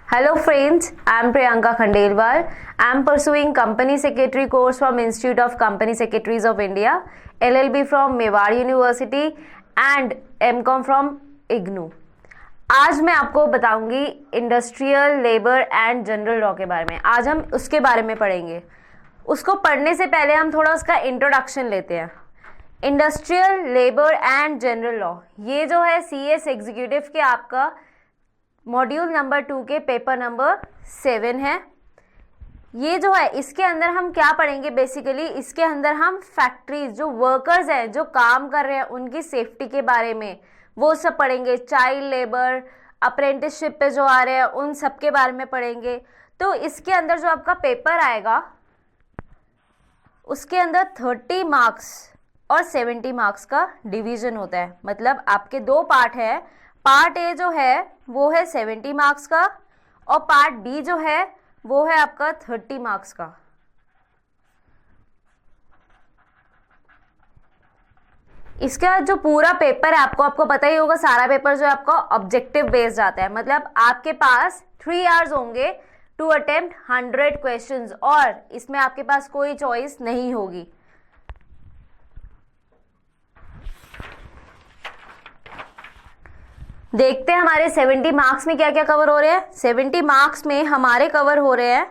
Hello friends, I am Priyanka Khandelwal. I am pursuing Company Secretary course from Institute of Company Secretaries of India, LLB from Mewar University and MCOM from IGNOU. आज मैं आपको बताऊंगी industrial labour and general law के बारे में। आज हम उसके बारे में पढ़ेंगे। उसको पढ़ने से पहले हम थोड़ा उसका इंट्रोडक्शन लेते हैं। Industrial labour and general law ये जो है CS एग्जीक्यूटिव के आपका मॉड्यूल नंबर 2 के पेपर नंबर 7 है। ये जो है इसके अंदर हम क्या पढ़ेंगे, बेसिकली इसके अंदर हम फैक्ट्रीज जो वर्कर्स हैं जो काम कर रहे हैं उनकी सेफ्टी के बारे में वो सब पढ़ेंगे। चाइल्ड लेबर, अप्रेंटिसशिप पे जो आ रहे हैं उन सब के बारे में पढ़ेंगे। तो इसके अंदर जो आपका पेपर आएगा उसके अंदर 30 मार्क्स और 70 मार्क्स का डिवीजन होता है। मतलब आपके दो पार्ट है। पार्ट ए जो है वो है 70 मार्क्स का और पार्ट बी जो है वो है आपका 30 मार्क्स का। इसका जो पूरा पेपर है आपको पता ही होगा, सारा पेपर जो है आपका ऑब्जेक्टिव बेस्ड आता है। मतलब आपके पास 3 आवर्स होंगे टू अटेम्प्ट 100 क्वेश्चंस और इसमें आपके पास कोई चॉइस नहीं होगी। देखते हैं हमारे 70 मार्क्स में क्या क्या कवर हो रहे हैं। 70 मार्क्स में हमारे कवर हो रहे हैं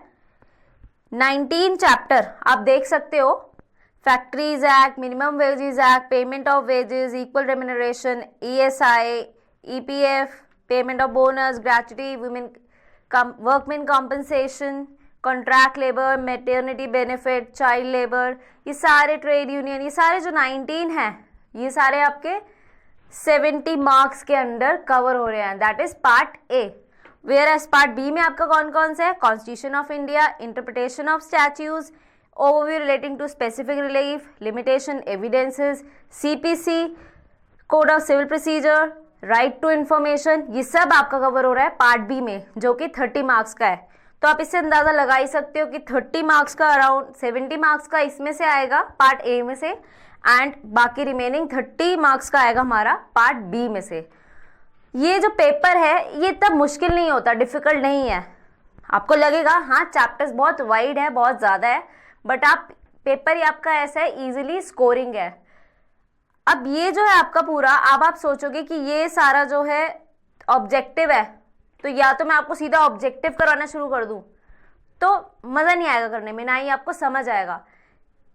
19 चैप्टर। आप देख सकते हो, factories act, minimum wages act, payment of wages, equal remuneration, ESI, EPF, payment of bonus, gratuity, workman compensation, contract labour, maternity benefit, child labour, ये सारे ट्रेड यूनियन, ये सारे जो 19 हैं ये सारे आपके 70 मार्क्स के अंडर कवर हो रहे हैं। That is part A. Where as part B में आपका कौन कौन से है, constitution of India, interpretation of statutes, overview relating to specific relief, limitation, evidences, CPC, code of civil procedure, right to information, ये सब आपका कवर हो रहा है पार्ट बी में जो कि 30 मार्क्स का है। तो आप इससे अंदाजा लगा ही सकते हो कि 30 मार्क्स का अराउंड 70 मार्क्स का इसमें से आएगा पार्ट ए में से एंड बाकी रिमेनिंग 30 मार्क्स का आएगा हमारा पार्ट बी में से। ये जो पेपर है ये तब मुश्किल नहीं होता, डिफिकल्ट नहीं है। आपको लगेगा हाँ चैप्टर्स बहुत वाइड है, बहुत ज़्यादा है, बट आप पेपर ही आपका ऐसा है इजीली स्कोरिंग है। अब ये जो है आपका पूरा, अब आप सोचोगे कि ये सारा जो है ऑब्जेक्टिव है तो या तो मैं आपको सीधा ऑब्जेक्टिव कराना शुरू कर दूँ तो मज़ा नहीं आएगा करने में, ना ही आपको समझ आएगा।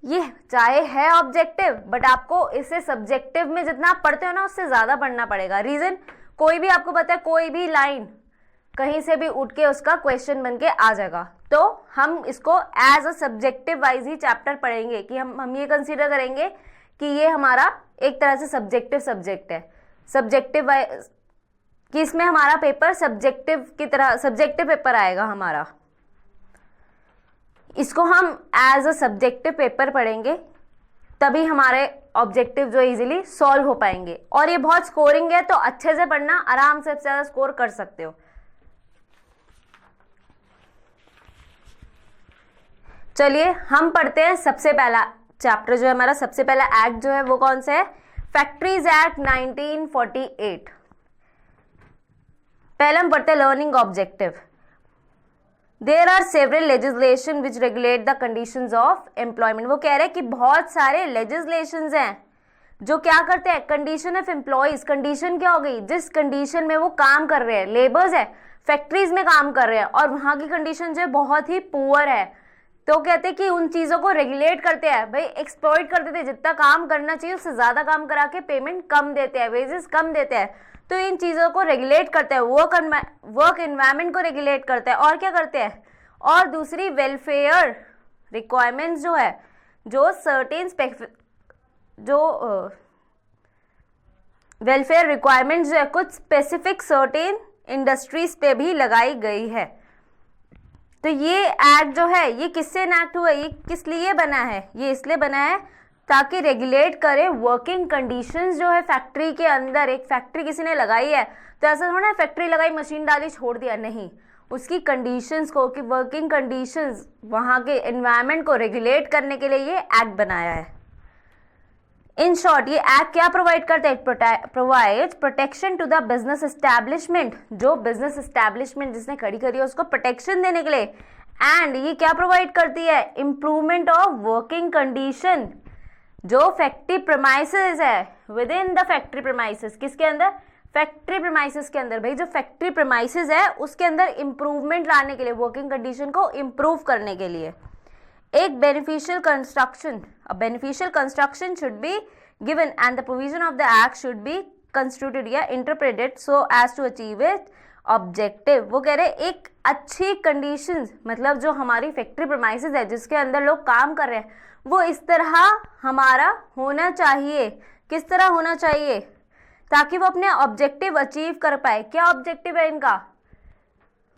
ये चाहे है ऑब्जेक्टिव बट आपको इसे सब्जेक्टिव में जितना आप पढ़ते हो ना उससे ज़्यादा पढ़ना पड़ेगा। रीज़न, कोई भी आपको पता है कोई भी लाइन कहीं से भी उठ के उसका क्वेश्चन बन के आ जाएगा। तो हम इसको एज अ सब्जेक्टिव वाइज ही चैप्टर पढ़ेंगे कि हम ये कंसीडर करेंगे कि ये हमारा एक तरह से सब्जेक्टिव सब्जेक्ट है। सब्जेक्टिव वाइज कि इसमें हमारा पेपर सब्जेक्टिव की तरह सब्जेक्टिव पेपर आएगा हमारा। इसको हम एज अ सब्जेक्टिव पेपर पढ़ेंगे तभी हमारे ऑब्जेक्टिव जो इजीली सॉल्व हो पाएंगे। और ये बहुत स्कोरिंग है तो अच्छे से पढ़ना, आराम से ज़्यादा स्कोर कर सकते हो। चलिए हम पढ़ते हैं सबसे पहला चैप्टर जो है हमारा, सबसे पहला एक्ट जो है वो कौन सा है, फैक्ट्रीज एक्ट 1948। पहले हम पढ़ते हैं learning objective. There are several legislation which regulate the conditions of employment। वो कह रहे हैं कि बहुत सारे legislations हैं जो क्या करते हैं, कंडीशन ऑफ एम्प्लॉयज। कंडीशन क्या हो गई, जिस कंडीशन में वो काम कर रहे हैं, लेबर्स है, फैक्ट्रीज में काम कर रहे हैं और वहाँ की कंडीशन जो है बहुत ही पुअर है, तो कहते हैं कि उन चीज़ों को रेगुलेट करते हैं। भाई एक्सप्लॉइट करते थे, जितना काम करना चाहिए उससे ज़्यादा काम करा के पेमेंट कम देते हैं, वेजेस कम देते हैं। तो इन चीज़ों को रेगुलेट करते हैं, वर्क एनवायरनमेंट को रेगुलेट करते हैं। और क्या करते हैं, और दूसरी वेलफेयर रिक्वायरमेंट्स जो है, जो सर्टेन वेलफेयर रिक्वायरमेंट्स जो है कुछ स्पेसिफिक सर्टेन इंडस्ट्रीज पे भी लगाई गई है। तो ये एक्ट जो है ये किससे इनैक्ट हुआ, ये किस लिए बना है, ये इसलिए बना है ताकि रेगुलेट करे वर्किंग कंडीशंस जो है फैक्ट्री के अंदर। एक फैक्ट्री किसी ने लगाई है तो ऐसा थोड़ा ना फैक्ट्री लगाई, मशीन डाली, छोड़ दिया, नहीं, उसकी कंडीशंस को, कि वर्किंग कंडीशंस, वहाँ के एनवायरनमेंट को रेगुलेट करने के लिए ये एक्ट बनाया है। इन शॉर्ट ये एक्ट क्या प्रोवाइड करता है, provide protection to the business establishment, जो बिजनेस एस्टैब्लिशमेंट जिसने खड़ी करी है उसको प्रोटेक्शन देने के लिए। एंड ये क्या प्रोवाइड करती है, इंप्रूवमेंट ऑफ वर्किंग कंडीशन, जो फैक्ट्री प्रेमाइसेस है, with in the factory premises, किसके अंदर, फैक्ट्री प्रेमाइसेस के अंदर। भाई जो फैक्ट्री प्रेमाइसेस है उसके अंदर इंप्रूवमेंट लाने के लिए, वर्किंग कंडीशन को इंप्रूव करने के लिए। एक beneficial construction, a beneficial construction should be given and the provision of the act should be constituted या interpreted so as to achieve it objective. वो कह रहे एक अच्छी कंडीशन, मतलब जो हमारी फैक्ट्री प्रेमाइसेस है जिसके अंदर लोग काम कर रहे हैं वो इस तरह हमारा होना चाहिए। किस तरह होना चाहिए, ताकि वो अपने ऑब्जेक्टिव अचीव कर पाए। क्या ऑब्जेक्टिव है इनका,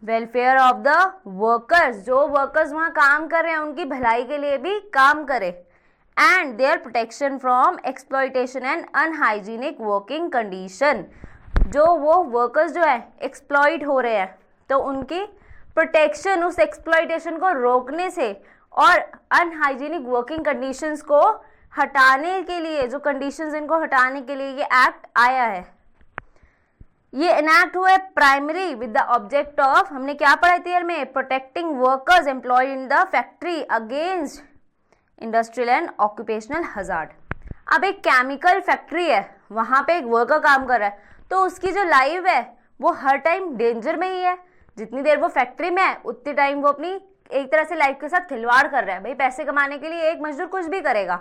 वेलफेयर ऑफ द वर्कर्स, जो वर्कर्स वहां काम कर रहे हैं उनकी भलाई के लिए भी काम करे। And their protection from exploitation and unhygienic working condition, जो वो वर्कर्स जो है एक्सप्लॉइट हो रहे हैं तो उनकी प्रोटेक्शन, उस एक्सप्लॉयटेशन को रोकने से और अनहाइजीनिक वर्किंग कंडीशंस को हटाने के लिए, जो कंडीशंस इनको हटाने के लिए ये एक्ट आया है। ये एनैक्ट हुआ है primary with the object of, हमने क्या पढ़ा थी ईयर में, protecting workers employed in the factory against industrial and occupational hazard. अब एक केमिकल फैक्ट्री है, वहां पे एक वर्कर काम कर रहा है तो उसकी जो लाइफ है वो हर टाइम डेंजर में ही है। जितनी देर वो फैक्ट्री में है उतनी टाइम वो अपनी एक तरह से लाइफ के साथ खिलवाड़ कर रहा है। भाई पैसे कमाने के लिए एक मजदूर कुछ भी करेगा।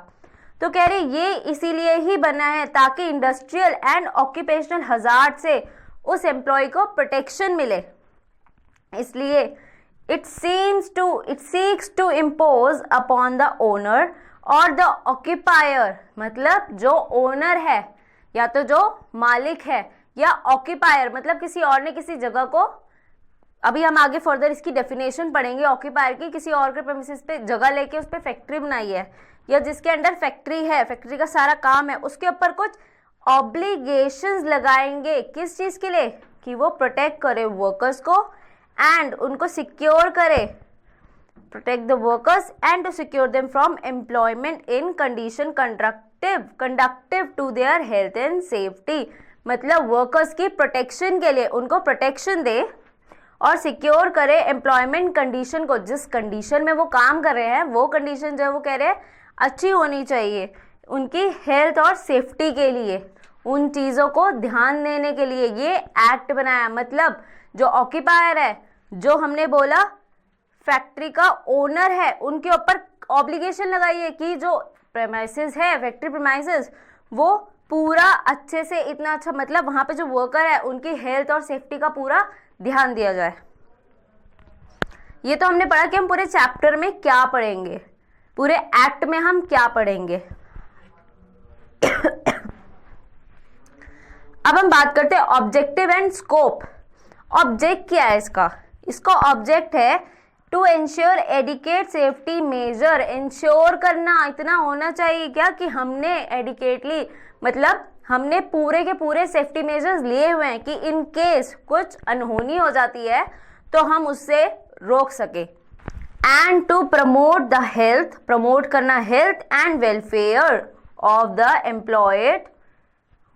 तो कह रहे ये इसीलिए ही बना है ताकि इंडस्ट्रियल एंड ऑक्यूपेशनल हजार्ड से उस एम्प्लॉय को प्रोटेक्शन मिले। इसलिए it seeks to impose upon the owner or the occupier, मतलब जो ओनर है या तो जो मालिक है या ऑक्यूपायर मतलब किसी और ने किसी जगह को, अभी हम आगे फर्दर इसकी डेफिनेशन पढ़ेंगे ऑक्यूपायर की, किसी और के प्रेमिसेस पे जगह लेके उस पर फैक्ट्री बनाई है या जिसके अंडर फैक्ट्री है, फैक्ट्री का सारा काम है, उसके ऊपर कुछ ऑब्लिगेशंस लगाएंगे। किस चीज के लिए, कि वो प्रोटेक्ट करे वर्कर्स को एंड उनको सिक्योर करे, protect the workers and to secure them from employment in condition conductive to their health and safety. मतलब वर्कर्स की प्रोटेक्शन के लिए उनको प्रोटेक्शन दे और सिक्योर करे एम्प्लॉयमेंट कंडीशन को, जिस कंडीशन में वो काम कर रहे हैं वो कंडीशन जो है वो कह रहे हैं अच्छी होनी चाहिए उनकी हेल्थ और सेफ्टी के लिए। उन चीज़ों को ध्यान देने के लिए ये एक्ट बनाया। मतलब जो ऑक्यूपायर है, जो हमने बोला फैक्ट्री का ओनर है, उनके ऊपर ऑब्लिगेशन लगाइए कि जो प्रेमाइसेस है, फैक्ट्री प्रेमाइसेस, वो पूरा अच्छे से, इतना अच्छा मतलब वहाँ पे जो वर्कर है उनकी हेल्थ और सेफ्टी का पूरा ध्यान दिया जाए। ये तो हमने पढ़ा कि हम पूरे चैप्टर में क्या पढ़ेंगे, पूरे एक्ट में हम क्या पढ़ेंगे। अब हम बात करते हैं ऑब्जेक्टिव एंड स्कोप। ऑब्जेक्ट क्या है इसका, इसका ऑब्जेक्ट है to ensure adequate safety measure. Ensure करना इतना होना चाहिए क्या कि हमने एडिकेटली मतलब हमने पूरे के पूरे सेफ्टी मेजर्स लिए हुए हैं कि इन केस कुछ अनहोनी हो जाती है तो हम उससे रोक सके। And to promote the health, promote करना health and welfare of the employed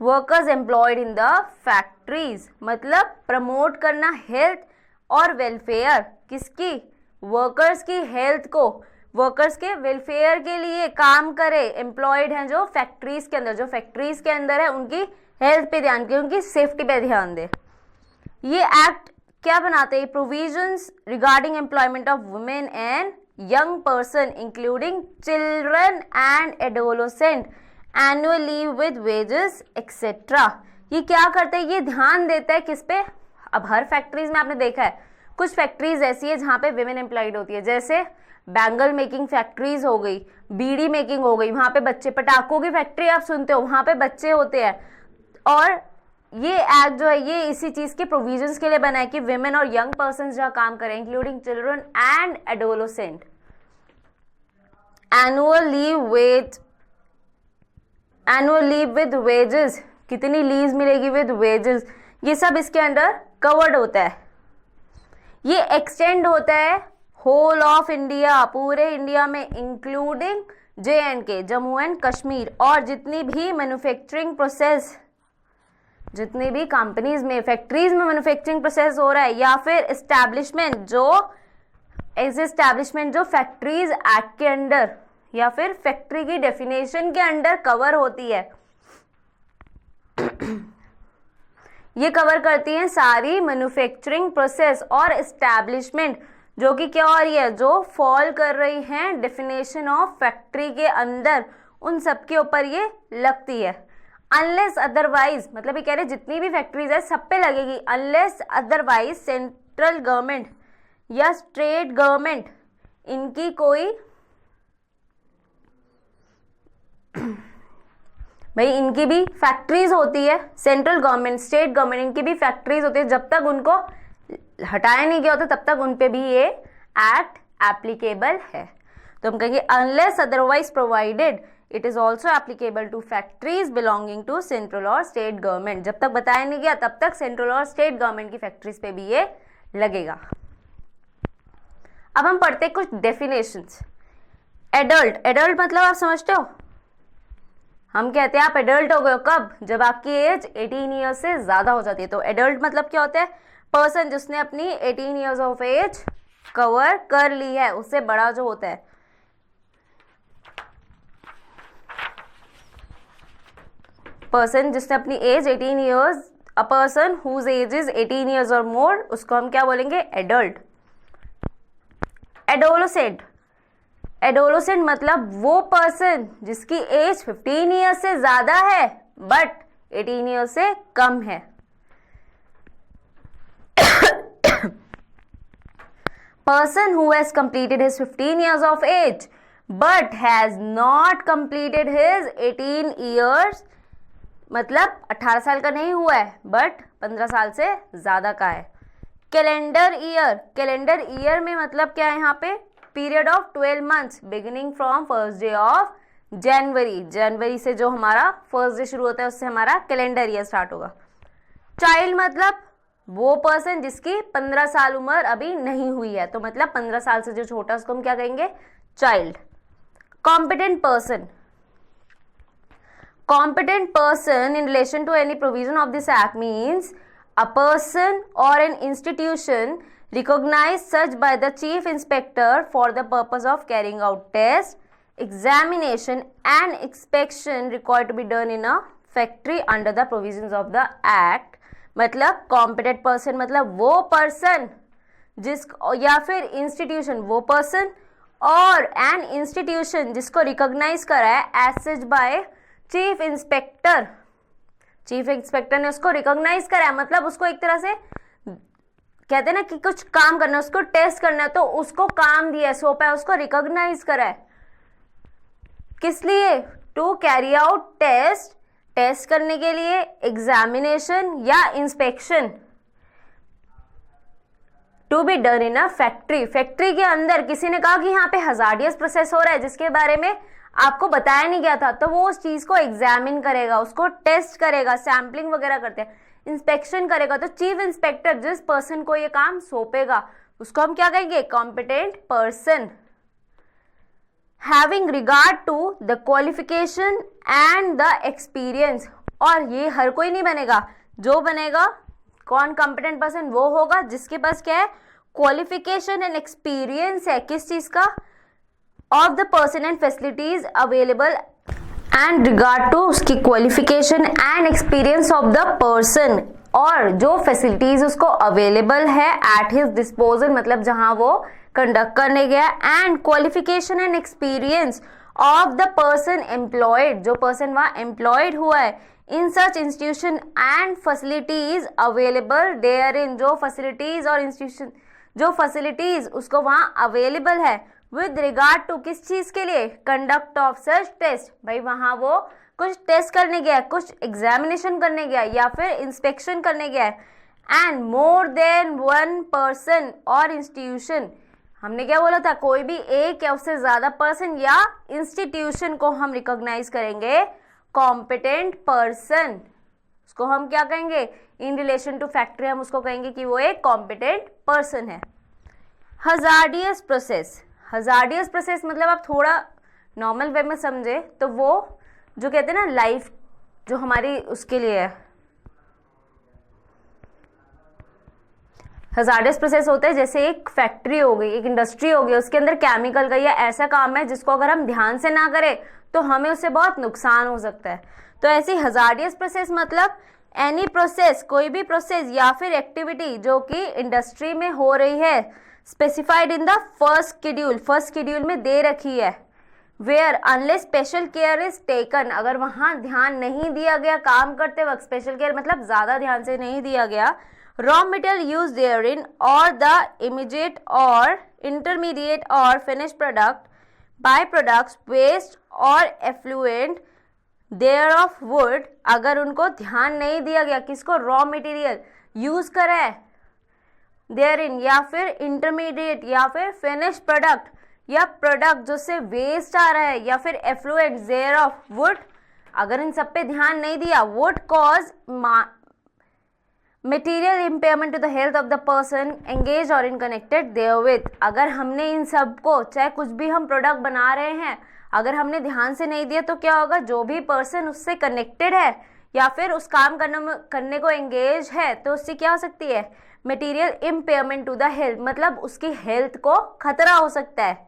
workers employed in the factories. मतलब प्रमोट करना हेल्थ और वेलफेयर किसकी, वर्कर्स की हेल्थ को, वर्कर्स के वेलफेयर के लिए काम करे, एम्प्लॉयड हैं जो फैक्ट्रीज के अंदर, जो फैक्ट्रीज के अंदर है उनकी हेल्थ पे ध्यान दे, उनकी सेफ्टी पे ध्यान दे। ये एक्ट क्या बनाते हैं, provisions regarding employment of women and young person including children and adolescent, annual leave with wages etcetera. ये क्या करते हैं, ये ध्यान देता है किस पे। अब हर फैक्ट्रीज में आपने देखा है कुछ फैक्ट्रीज ऐसी है जहाँ पे विमेन एम्प्लॉयड होती है, जैसे बैंगल मेकिंग फैक्ट्रीज हो गई, बीड़ी मेकिंग हो गई, वहाँ पे बच्चे, पटाखों की फैक्ट्री आप सुनते हो वहाँ पे बच्चे होते हैं। और ये एक्ट जो है ये इसी चीज़ के प्रोविजंस के लिए बना है कि विमेन और यंग पर्सन जहाँ काम करें including children and adolescent, annual leave with wages, कितनी लीव मिलेगी विद वेजेस, ये सब इसके अंडर कवर्ड होता है। ये एक्सटेंड होता है होल ऑफ इंडिया, पूरे इंडिया में, including J&K, Jammu and Kashmir, और जितनी भी मैन्युफैक्चरिंग प्रोसेस, जितनी भी कंपनीज में, फैक्ट्रीज में मैन्युफैक्चरिंग प्रोसेस हो रहा है, या फिर एस्टैब्लिशमेंट जो फैक्ट्रीज एक्ट के अंडर या फिर फैक्ट्री की डेफिनेशन के अंडर कवर होती है, ये कवर करती हैं सारी मैन्युफैक्चरिंग प्रोसेस और एस्टैब्लिशमेंट जो कि क्या हो रही है, जो फॉल कर रही हैं डेफिनेशन ऑफ फैक्ट्री के अंदर, उन सब के ऊपर ये लगती है। अनलेस अदरवाइज, मतलब ये कह रहे जितनी भी फैक्ट्रीज है सब पे लगेगी, अनलेस अदरवाइज सेंट्रल गवर्नमेंट या स्टेट गवर्नमेंट इनकी कोई भाई इनकी भी फैक्ट्रीज होती है, सेंट्रल गवर्नमेंट, स्टेट गवर्नमेंट, इनकी भी फैक्ट्रीज होती है, जब तक उनको हटाया नहीं गया होता तब तक उन पे भी ये एक्ट एप्लीकेबल है। तो हम कहेंगे unless otherwise provided it is also applicable to factories belonging to central or state government. जब तक बताया नहीं गया तब तक सेंट्रल और स्टेट गवर्नमेंट की फैक्ट्रीज पे भी ये लगेगा। अब हम पढ़ते कुछ डेफिनेशंस। एडल्ट, एडल्ट मतलब आप समझते हो, हम कहते हैं आप एडल्ट हो गए हो कब, जब आपकी एज 18 ईयर्स से ज्यादा हो जाती है। तो एडल्ट मतलब क्या होता है, पर्सन जिसने अपनी 18 ईयर्स ऑफ एज कवर कर ली है, उससे बड़ा जो होता है। पर्सन जिसने अपनी age 18 years, a person whose age is 18 years और मोर, उसको हम क्या बोलेंगे, एडल्ट। एडोलोसेंट, एडोलोसेंट मतलब वो पर्सन जिसकी एज 15 ईयर्स से ज्यादा है बट 18 ईयर्स से कम है। Person who has completed his 15 years of age but has not completed his 18 years, मतलब 18 साल का नहीं हुआ है बट 15 साल से ज्यादा का है। कैलेंडर ईयर, कैलेंडर ईयर में मतलब क्या है यहाँ पे, period of 12 months beginning from first day of January, जनवरी से जो हमारा फर्स्ट डे शुरू होता है उससे हमारा कैलेंडर ईयर स्टार्ट होगा। चाइल्ड मतलब वो पर्सन जिसकी 15 साल उम्र अभी नहीं हुई है, तो मतलब 15 साल से जो छोटा उसको हम क्या कहेंगे, child. Competent person, competent person in relation to any provision of this act means a person or an institution recognized such by the chief inspector for the purpose of carrying out test, examination and inspection required to be done in a factory under the provisions of the act। मतलब competent person मतलब वो person जिस या फिर institution, वो person और an institution जिसको recognise करा है as such by chief inspector, chief inspector ने उसको रिकॉग्नाइज करा है, मतलब उसको एक तरह से कहते हैं ना कि कुछ काम करना है, उसको टेस्ट करना है, तो उसको काम दिया है, सौंपा है, उसको रिकॉग्नाइज करा है। किस लिए, to carry out test, test करने के लिए, एग्जामिनेशन या inspection, to be done in a factory. Factory के अंदर किसी ने कहा कि यहाँ पे हजार्डियस प्रोसेस हो रहा है जिसके बारे में आपको बताया नहीं गया था, तो वो उस चीज को एग्जामिन करेगा, उसको टेस्ट करेगा, सैम्पलिंग वगैरह करते हैं, इंस्पेक्शन करेगा। तो चीफ इंस्पेक्टर जिस पर्सन को ये काम सौंपेगा उसको हम क्या कहेंगे, competent person. Having regard to the qualification and the experience, और ये हर कोई नहीं बनेगा, जो बनेगा कौन कॉम्पिटेंट पर्सन, वो होगा जिसके पास क्या है, क्वालिफिकेशन एंड एक्सपीरियंस है, किस चीज का, of the person and facilities available and regard to उसकी qualification and experience of the person, और जो फैसिलिटीज उसको अवेलेबल है एट हिज डिस्पोजल, मतलब जहां वो कंडक्ट करने गया, and qualification and experience of the person employed, जो पर्सन वहां एम्प्लॉयड हुआ है, in such institution and facilities available there in, जो फैसिलिटीज और इंस्टीट्यूशन, जो फैसिलिटीज उसको वहां अवेलेबल है विद रिगार्ड टू किस चीज के लिए, कंडक्ट ऑफ सच टेस्ट, भाई वहां वो कुछ टेस्ट करने गया है, कुछ एग्जामिनेशन करने गया है या फिर इंस्पेक्शन करने गया है, and more than one person और इंस्टीट्यूशन, हमने क्या बोला था, कोई भी एक या उससे ज्यादा पर्सन या इंस्टीट्यूशन को हम रिकॉग्नाइज करेंगे कॉम्पिटेंट पर्सन, उसको हम क्या कहेंगे, इन रिलेशन टू फैक्ट्री हम उसको कहेंगे कि वो एक कॉम्पिटेंट पर्सन है। हजार्डियस प्रोसेस, हजार्डियस प्रोसेस मतलब आप थोड़ा नॉर्मल वे में समझे तो वो जो कहते हैं ना लाइफ जो हमारी उसके लिए है, हजार्डियस प्रोसेस होता है। जैसे एक फैक्ट्री हो गई, एक इंडस्ट्री हो गई, उसके अंदर केमिकल का या ऐसा काम है जिसको अगर हम ध्यान से ना करें तो हमें उससे बहुत नुकसान हो सकता है। तो ऐसी हजार्डियस प्रोसेस मतलब एनी प्रोसेस, कोई भी प्रोसेस या फिर एक्टिविटी जो कि इंडस्ट्री में हो रही है, specified in the first schedule में दे रखी है, where unless special care is taken, अगर वहां ध्यान नहीं दिया गया काम करते वक्त, स्पेशल केयर मतलब ज्यादा ध्यान से नहीं दिया गया, raw material used therein or the immediate or intermediate or finished product, byproducts, waste or effluent thereof would, अगर उनको ध्यान नहीं दिया गया, किसको, रॉ मटेरियल यूज करा है therein या फिर इंटरमीडिएट या फिर फिनिश प्रोडक्ट या प्रोडक्ट जो से वेस्ट आ रहा है या फिर एफ्लुएंट thereof would, अगर इन सब पे ध्यान नहीं दिया, would cause material impairment to the health of the person engaged or in connected therewith, अगर हमने इन सब को, चाहे कुछ भी हम प्रोडक्ट बना रहे हैं, अगर हमने ध्यान से नहीं दिया तो क्या होगा, जो भी पर्सन उससे कनेक्टेड है या फिर उस काम करने को एंगेज है तो उससे क्या हो सकती है, material impairment to the health, मतलब उसकी हेल्थ को खतरा हो सकता है,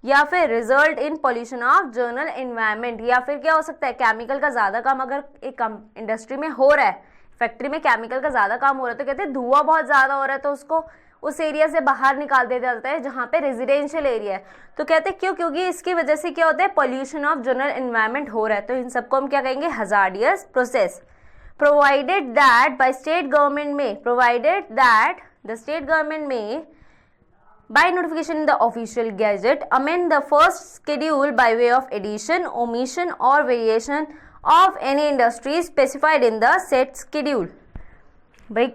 या फिर result in pollution of general environment, या फिर क्या हो सकता है, केमिकल का ज़्यादा काम अगर एक इंडस्ट्री में हो रहा है, फैक्ट्री में केमिकल का ज़्यादा काम हो रहा है तो कहते हैं धुआं बहुत ज़्यादा हो रहा है तो उसको उस एरिया से बाहर निकाल दिया जाता है जहाँ पे रेजिडेंशियल एरिया है। तो कहते हैं क्यों, क्योंकि इसकी वजह से क्या होता है, पॉल्यूशन ऑफ जनरल एनवायरनमेंट हो रहा है। तो इन सबको हम क्या कहेंगे, hazardous process. Provided that by state government में, provided that the state government में by notification in the official gazette amend the first schedule by way of addition, omission or variation of any industry specified in the said schedule। भाई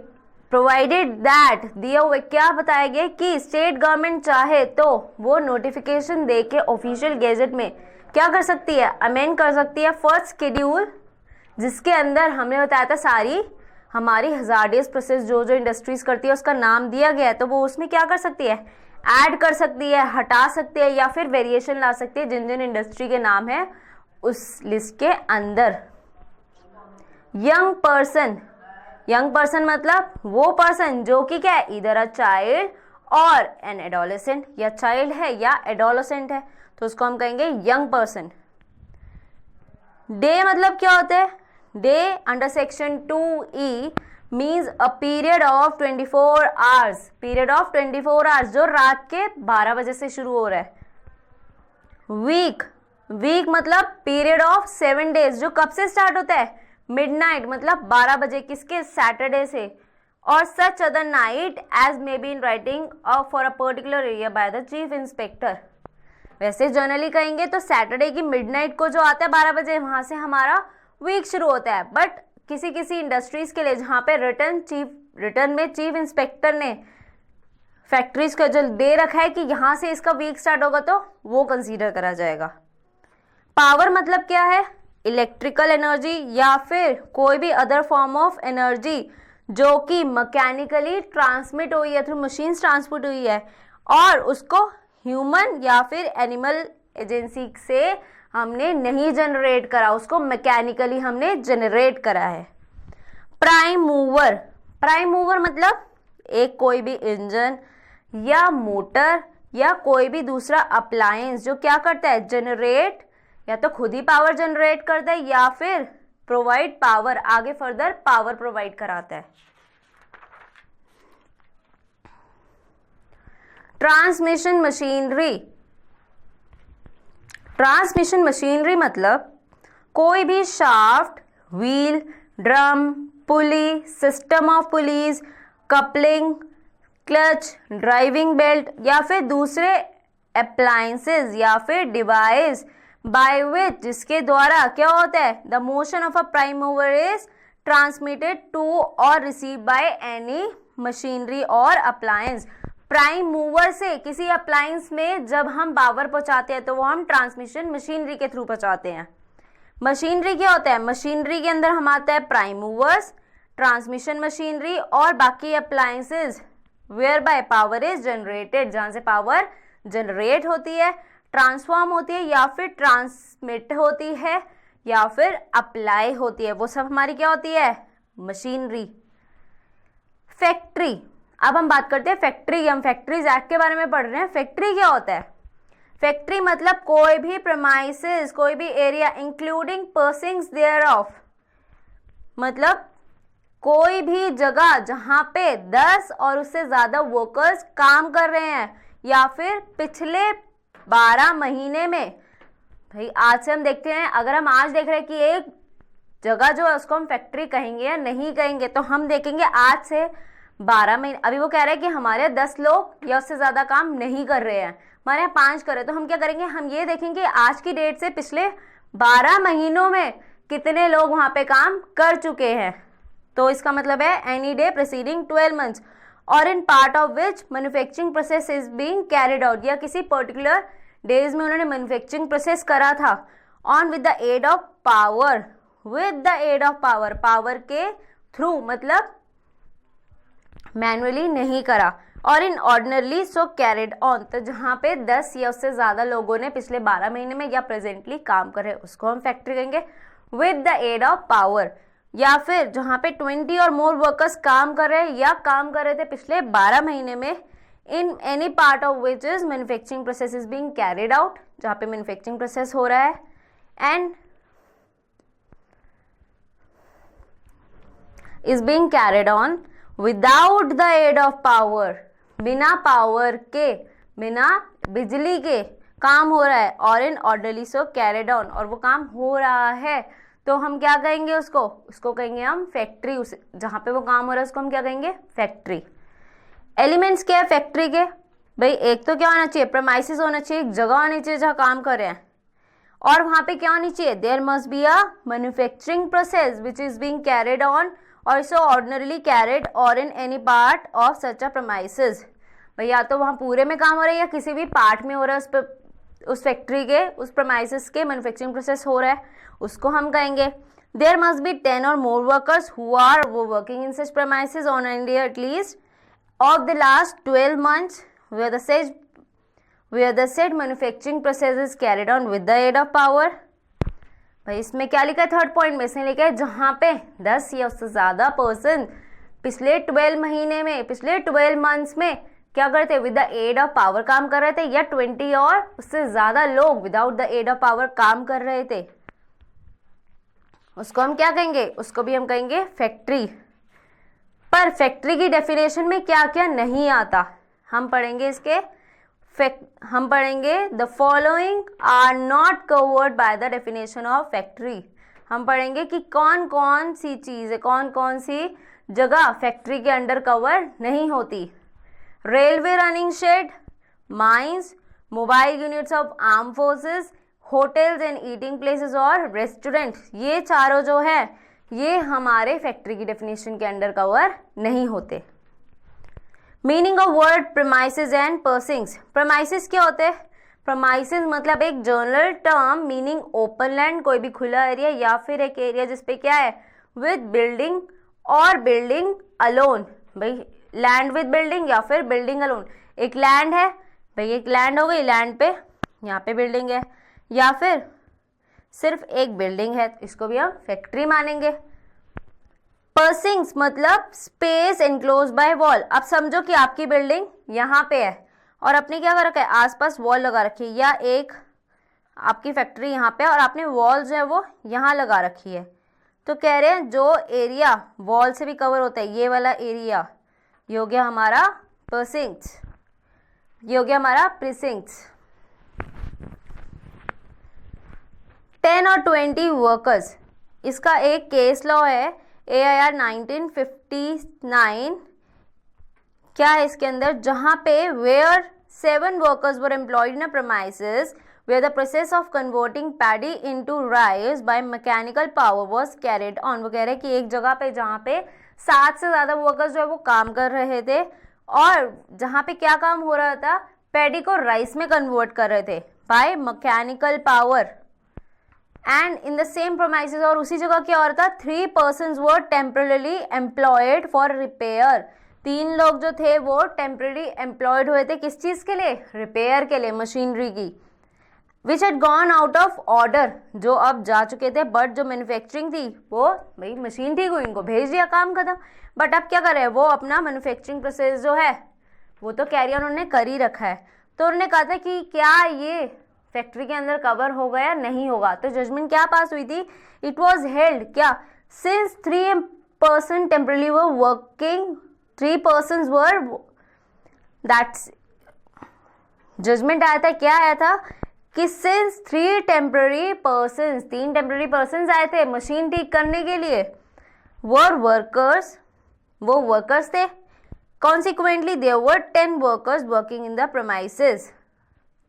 provided that दिया हुआ क्या बताया गया कि state government चाहे तो वो नोटिफिकेशन दे के ऑफिशियल गैजेट में क्या कर सकती है, अमेंड कर सकती है फर्स्ट शेड्यूल, जिसके अंदर हमने बताया था सारी हमारी हजार्डियस प्रोसेस जो जो इंडस्ट्रीज करती है उसका नाम दिया गया है, तो वो उसमें क्या कर सकती है, ऐड कर सकती है, हटा सकती है या फिर वेरिएशन ला सकती है जिन जिन इंडस्ट्री के नाम है उस लिस्ट के अंदर। यंग पर्सन मतलब वो पर्सन जो कि क्या है, इधर अ चाइल्ड और एन एडोलेसेंट, या चाइल्ड है या एडोलेसेंट है तो उसको हम कहेंगे यंग पर्सन। डे मतलब क्या होता है, day under section 2E means a period of 24 hours, period of 24 hours जो रात के 12 बजे से शुरू हो रहा है। वीक मतलब पीरियड ऑफ 7 डेज जो कब से स्टार्ट होता है, मिडनाइट मतलब 12 बजे, किसके, सैटरडे से, और such other night as may be in writing for a particular area by the chief inspector. वैसे जनरली कहेंगे तो सैटरडे की मिडनाइट को जो आता है 12 बजे वहां से हमारा वीक शुरू होता है, बट किसी किसी इंडस्ट्रीज के लिए जहाँ पे रिटर्न में चीफ इंस्पेक्टर ने फैक्ट्रीज का जो दे रखा है कि यहाँ से इसका वीक स्टार्ट होगा तो वो कंसीडर करा जाएगा। पावर मतलब क्या है, इलेक्ट्रिकल एनर्जी या फिर कोई भी अदर फॉर्म ऑफ एनर्जी जो कि मैकेनिकली ट्रांसमिट हुई है, थ्रू मशीन्स ट्रांसमिट हुई है और उसको ह्यूमन या फिर एनिमल एजेंसी से हमने नहीं जनरेट करा, उसको मैकेनिकली हमने जनरेट करा है। प्राइम मूवर मतलब एक कोई भी इंजन या मोटर या कोई भी दूसरा अप्लायंस जो क्या करता है, जनरेट, या तो खुद ही पावर जनरेट करता है या फिर प्रोवाइड पावर, आगे फर्दर पावर प्रोवाइड कराता है। ट्रांसमिशन मशीनरी मतलब कोई भी shaft, wheel, drum, pulley, system of pulleys, coupling, clutch, driving belt या फिर दूसरे अप्लायंसेस या फिर डिवाइस बाय विच, जिसके द्वारा क्या होता है, the motion of a prime mover is transmitted to or receive by any machinery or appliance. Prime mover से किसी अप्लायंस में जब हम पावर पहुंचाते हैं तो वो हम ट्रांसमिशन मशीनरी के थ्रू पहुंचाते हैं। मशीनरी क्या होता है, मशीनरी के अंदर हम आता है प्राइम मूवर्स, ट्रांसमिशन मशीनरी और बाकी appliances whereby power is generated, जहां से पावर जनरेट होती है। ट्रांसफॉर्म होती है या फिर ट्रांसमिट होती है या फिर अप्लाई होती है, वो सब हमारी क्या होती है, मशीनरी। फैक्ट्री, अब हम बात करते हैं फैक्ट्री की। हम फैक्ट्रीज एक्ट के बारे में पढ़ रहे हैं। फैक्ट्री क्या होता है? फैक्ट्री मतलब कोई भी प्रेमाइसेस, कोई भी area including persons thereof, मतलब कोई भी जगह जहां पे 10 और उससे ज्यादा वर्कर्स काम कर रहे हैं या फिर पिछले 12 महीने में। भाई आज से हम देखते हैं, अगर हम आज देख रहे हैं कि एक जगह जो है उसको हम फैक्ट्री कहेंगे या नहीं कहेंगे, तो हम देखेंगे आज से 12 महीने। अभी वो कह रहे हैं कि हमारे 10 लोग या उससे ज्यादा काम नहीं कर रहे हैं, हमारे यहाँ 5 कर रहे हैं, तो हम क्या करेंगे, हम ये देखेंगे आज की डेट से पिछले 12 महीनों में कितने लोग वहां पे काम कर चुके हैं। तो इसका मतलब है एनी डे प्रीसीडिंग 12 मंथ्स और in part of which manufacturing process is being carried out, या किसी पर्टिकुलर डेज में उन्होंने मैन्युफैक्चरिंग प्रोसेस करा था। On with the aid of power, with the aid of power, power के थ्रू मतलब manually नहीं करा। और in ordinarily so carried on, तो जहां पे 10 या उससे ज्यादा लोगों ने पिछले 12 महीने में या प्रेजेंटली काम करे उसको हम फैक्ट्री कहेंगे with the aid of power. या फिर जहां पे 20 और मोर वर्कर्स काम कर रहे हैं या काम कर रहे थे पिछले 12 महीने में, in any part of which is manufacturing process is being carried out, जहां पे मैन्युफैक्चरिंग प्रोसेस हो रहा है, and is being carried on without the aid of power, बिना पावर के, बिना बिजली के काम हो रहा है, और in orderly so carried on, और वो काम हो रहा है, तो हम क्या कहेंगे उसको कहेंगे हम फैक्ट्री। उस जहां पे वो काम हो रहा है उसको हम क्या कहेंगे, फैक्ट्री। एलिमेंट्स क्या है फैक्ट्री के? भाई एक तो क्या होना चाहिए, प्रेमाइसिस होना चाहिए, एक जगह होनी चाहिए जहां काम कर रहे हैं, और वहां पे क्या होनी चाहिए, there must be a manufacturing process which is being carried on और सो ऑर्डिनरली कैरिड और in any part of such a premises. भाई या तो वहां पूरे में काम हो रहा है या किसी भी पार्ट में हो रहा है, उस फैक्ट्री के, उस प्रेमाइसिस के मैन्युफैक्चरिंग प्रोसेस हो रहा है, उसको हम कहेंगे। देयर मस्ट बी 10 और more workers who are working in such premises on an day at least of the last 12 months where the said manufacturing process is carried on with the aid of power। भाई इसमें क्या लिखा है, third point में इसने लिखा है जहां पे 10 या उससे ज्यादा पर्सन पिछले 12 महीने में, पिछले 12 मंथ्स में क्या करते, with the aid of power काम कर रहे थे, या 20 और उससे ज्यादा लोग without the aid of power काम कर रहे थे, उसको हम क्या कहेंगे, उसको भी हम कहेंगे फैक्ट्री। पर फैक्ट्री की डेफिनेशन में क्या क्या नहीं आता हम पढ़ेंगे इसके। हम पढ़ेंगे the following are not covered by the definition of factory. हम पढ़ेंगे कि कौन कौन सी चीजें, कौन कौन सी जगह फैक्ट्री के अंडर कवर नहीं होती। Railway running shed, mines, mobile units of arm forces, hotels and eating places और रेस्टोरेंट, ये चारों जो है ये हमारे फैक्ट्री की डेफिनेशन के अंडर कवर नहीं होते। Meaning of word premises and precincts. Premises क्या होते हैं? प्रेमाइसिस मतलब एक general term meaning open land, कोई भी खुला एरिया या फिर एक एरिया जिसपे क्या है, विद बिल्डिंग और बिल्डिंग अलोन। भाई लैंड विद बिल्डिंग या फिर बिल्डिंग अलोन। एक लैंड है, भाई एक लैंड हो गई, लैंड पे यहाँ पे बिल्डिंग है, या फिर सिर्फ एक बिल्डिंग है, इसको भी हम फैक्ट्री मानेंगे। पर्सिंग्स मतलब स्पेस एनक्लोज बाय वॉल। अब समझो कि आपकी बिल्डिंग यहाँ पे है और आपने क्या कर रखा है, आसपास वॉल लगा रखी है, या एक आपकी फैक्ट्री यहाँ पे और आपने वॉल जो है वो यहाँ लगा रखी है, तो कह रहे हैं जो एरिया वॉल से भी कवर होता है, ये वाला एरिया, ये हो गया हमारा पर्सिंग्स, ये हो गया हमारा प्रीसिंक्ट्स। 10 और 20 वर्कर्स, इसका एक केस लॉ है AIR 1959। क्या है इसके अंदर, जहां पे वेयर 7 workers were employed in a premises where the process of converting paddy into rice by mechanical power was carried on. वो कह रहे हैं कि एक जगह पे जहां पे 7 से ज्यादा वर्कर्स जो है वो काम कर रहे थे और जहां पे क्या काम हो रहा था, पैडी को राइस में कन्वर्ट कर रहे थे bye mechanical power. And in the same promises, और उसी जगह क्या हो रहा था, 3 persons were temporarily employed for repair. 3 लोग जो थे वो टेम्पररी एम्प्लॉयड हुए थे, किस चीज के लिए, रिपेयर के लिए, मशीनरी की। विच had gone out of order, जो अब जा चुके थे, बट जो मैन्युफैक्चरिंग थी वो भाई मशीन ठीक हुई, इनको भेज दिया, काम खत्म। बट अब क्या कर रहे हैं वो, अपना मैन्युफैक्चरिंग प्रोसेस जो है वो तो कैरी ऑन उन्होंने कर ही रखा है। तो उन्होंने कहा था कि क्या ये फैक्ट्री के अंदर कवर होगा या नहीं होगा। तो जजमेंट क्या पास हुई थी, इट वॉज हेल्ड क्या, since 3% temporarily were working, 3 persons were, that's judgement आया था, क्या आया था कि since 3 temporary persons, 3 temporary persons आए थे मशीन ठीक करने के लिए, वर वर्कर्स, वो वर्कर्स थे। Consequently there were 10 workers working in the premises.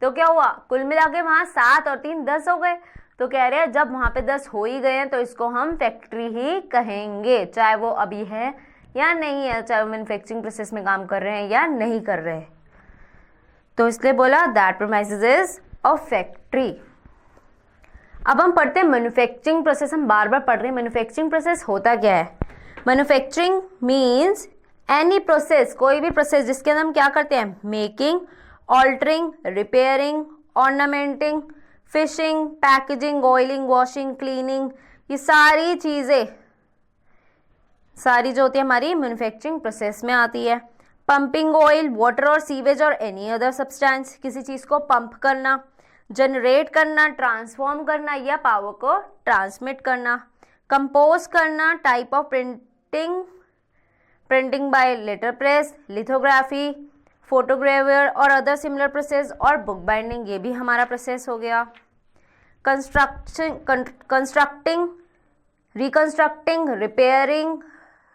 तो क्या हुआ, कुल मिला के वहां 7 और 3 10 हो गए। तो कह रहे हैं जब वहां पे 10 हो ही गए हैं तो इसको हम फैक्ट्री ही कहेंगे, चाहे वो अभी है या नहीं है, चाहे वो मैन्युफैक्चरिंग प्रोसेस में काम कर रहे हैं या नहीं कर रहे हैं। तो इसलिए बोला that premises is a factory. अब हम पढ़ते हैं मैन्युफैक्चरिंग प्रोसेस। हम बार बार पढ़ रहे हैं मैन्युफैक्चरिंग प्रोसेस होता क्या है। मैन्युफैक्चरिंग मीन्स एनी प्रोसेस, कोई भी प्रोसेस जिसके अंदर हम क्या करते हैं, making, altering, repairing, ornamenting, fishing, packaging, oiling, washing, cleaning, ये सारी चीजें, सारी जो होती है हमारी मैन्युफैक्चरिंग प्रोसेस में आती है। पंपिंग ऑयल, वाटर और सीवेज और एनी अदर सब्सटेंस, किसी चीज को पंप करना, जनरेट करना, ट्रांसफॉर्म करना या पावर को ट्रांसमिट करना। कंपोज करना, type of printing, printing by letter press, lithography, photographer और अदर सिमिलर प्रोसेस, और बुक बाइंडिंग, ये भी हमारा प्रोसेस हो गया। Constructing, reconstructing, repairing,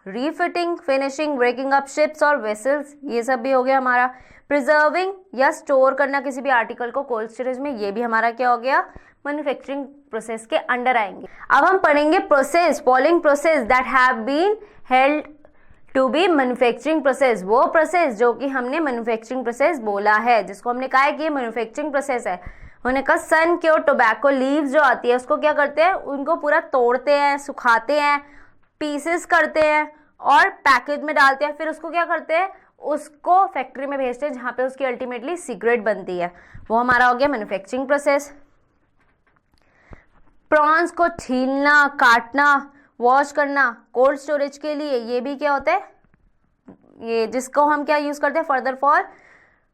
refitting, finishing, breaking up ships और वेसल्स, ये सब भी हो गया हमारा। प्रिजर्विंग या स्टोर करना किसी भी आर्टिकल को कोल्ड स्टोरेज में, ये भी हमारा क्या हो गया, मैन्युफैक्चरिंग प्रोसेस के अंडर आएंगे। अब हम पढ़ेंगे process, following process that have been held to be manufacturing process, वो प्रोसेस जो कि हमने मैन्युफैक्चरिंग प्रोसेस बोला है, जिसको हमने कहा है कि ये मैन्युफैक्चरिंग प्रोसेस है। उन्होंने कहा सन क्योर टोबैको लीव्स जो आती है उसको क्या करते हैं, उनको पूरा तोड़ते हैं, सुखाते हैं, पीसेस करते हैं और पैकेज में डालते हैं, फिर उसको क्या करते हैं, उसको फैक्ट्री में भेजते हैं जहां पे उसकी अल्टीमेटली सिगरेट बनती है, वो हमारा हो गया मैन्युफैक्चरिंग प्रोसेस। प्रॉन्स को छीलना, काटना, वॉश करना कोल्ड स्टोरेज के लिए, ये भी क्या होता है, ये जिसको हम क्या यूज करते हैं फर्दर फॉर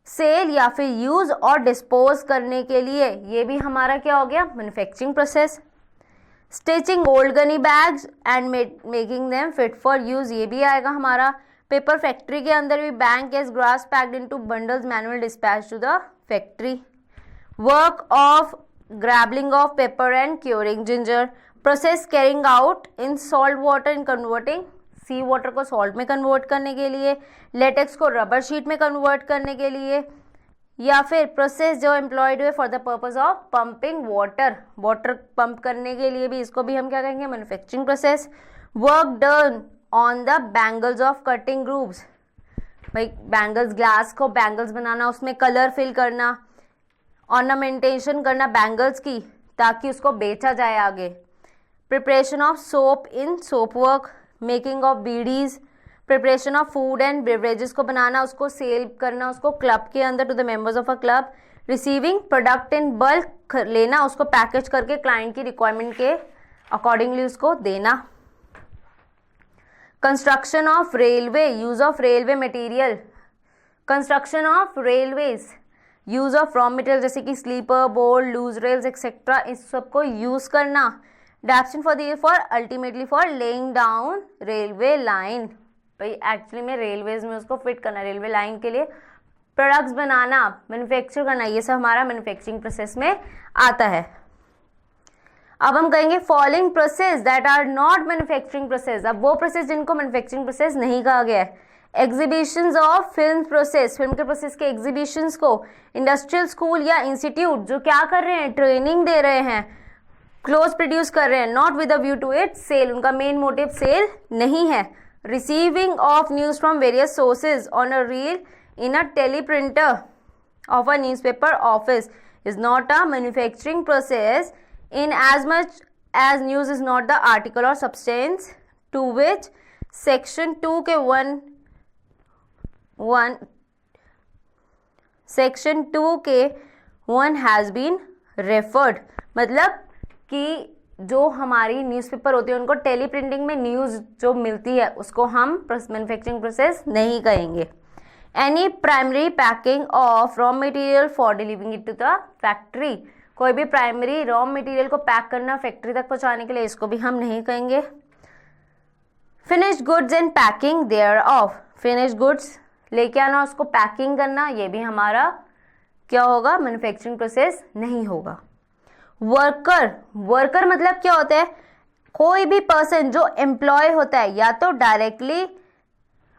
सेल या फिर यूज और डिस्पोज करने के लिए, ये भी हमारा क्या हो गया, manufacturing process. Stitching old gunny bags and making them fit for use, ये भी आएगा हमारा। पेपर फैक्ट्री के अंदर भी bank as grass packed into bundles manual dispatch to the factory. Work of garbling of pepper and curing ginger, process carrying out in salt water in converting, sea water को salt में convert करने के लिए, latex को rubber sheet में convert करने के लिए, या फिर प्रोसेस जो एम्प्लॉयड हुए for the purpose of pumping water, water pump करने के लिए भी, इसको भी हम क्या कहेंगे, manufacturing process. Work done on the bangles of cutting grooves, भाई बैंगल्स, ग्लास को बैंगल्स बनाना, उसमें कलर फिल करना, ऑर्नामेंटेशन करना बैंगल्स की ताकि उसको बेचा जाए आगे। Preparation of soap in soap work, making of bidis, preparation of food and beverages को बनाना, उसको सेल करना, उसको क्लब के अंदर to the members of a club. Receiving product in bulk, लेना, उसको पैकेज करके क्लाइंट की रिक्वायरमेंट के अकॉर्डिंगली उसको देना। Construction of railway, use of railway material, construction of railways, use of raw material जैसे कि sleeper, board, loose rails etcetera, इस सबको यूज करना। डेप्शन for ultimately for laying down railway line, भाई एक्चुअली में रेलवेज में उसको फिट करना, रेलवे लाइन के लिए प्रोडक्ट्स बनाना, मैन्युफैक्चर करना, ये सब हमारा मैन्युफैक्चरिंग प्रोसेस में आता है। अब हम कहेंगे following process that are not manufacturing process, अब वो प्रोसेस जिनको मैन्युफैक्चरिंग प्रोसेस नहीं कहा गया है। Exhibitions of film process, film के प्रोसेस के एग्जीबिशंस को इंडस्ट्रियल स्कूल या इंस्टीट्यूट जो क्या कर रहे हैं, ट्रेनिंग दे रहे हैं, क्लोथ प्रोड्यूस कर रहे हैं, not with a view to it sale, उनका मेन मोटिव सेल नहीं है। Receiving of news from various sources on a reel in a teleprinter of a newspaper office is not a manufacturing process in as much as news is not the article or substance to which section 2 के section 2 के 1 has been referred, मतलब कि जो हमारी newspaper होती है उनको tele printing में न्यूज़ जो मिलती है उसको हम मैन्युफैक्चरिंग प्रोसेस नहीं कहेंगे। Any primary packing of raw material for delivering it to the factory, कोई भी प्राइमरी रॉ मटेरियल को पैक करना फैक्ट्री तक पहुंचाने के लिए, इसको भी हम नहीं कहेंगे। Finished goods and packing thereof, finished goods लेके आना, उसको पैकिंग करना, ये भी हमारा क्या होगा, मैन्युफैक्चरिंग प्रोसेस नहीं होगा। वर्कर, वर्कर मतलब क्या होता है, कोई भी पर्सन जो एम्प्लॉय होता है या तो डायरेक्टली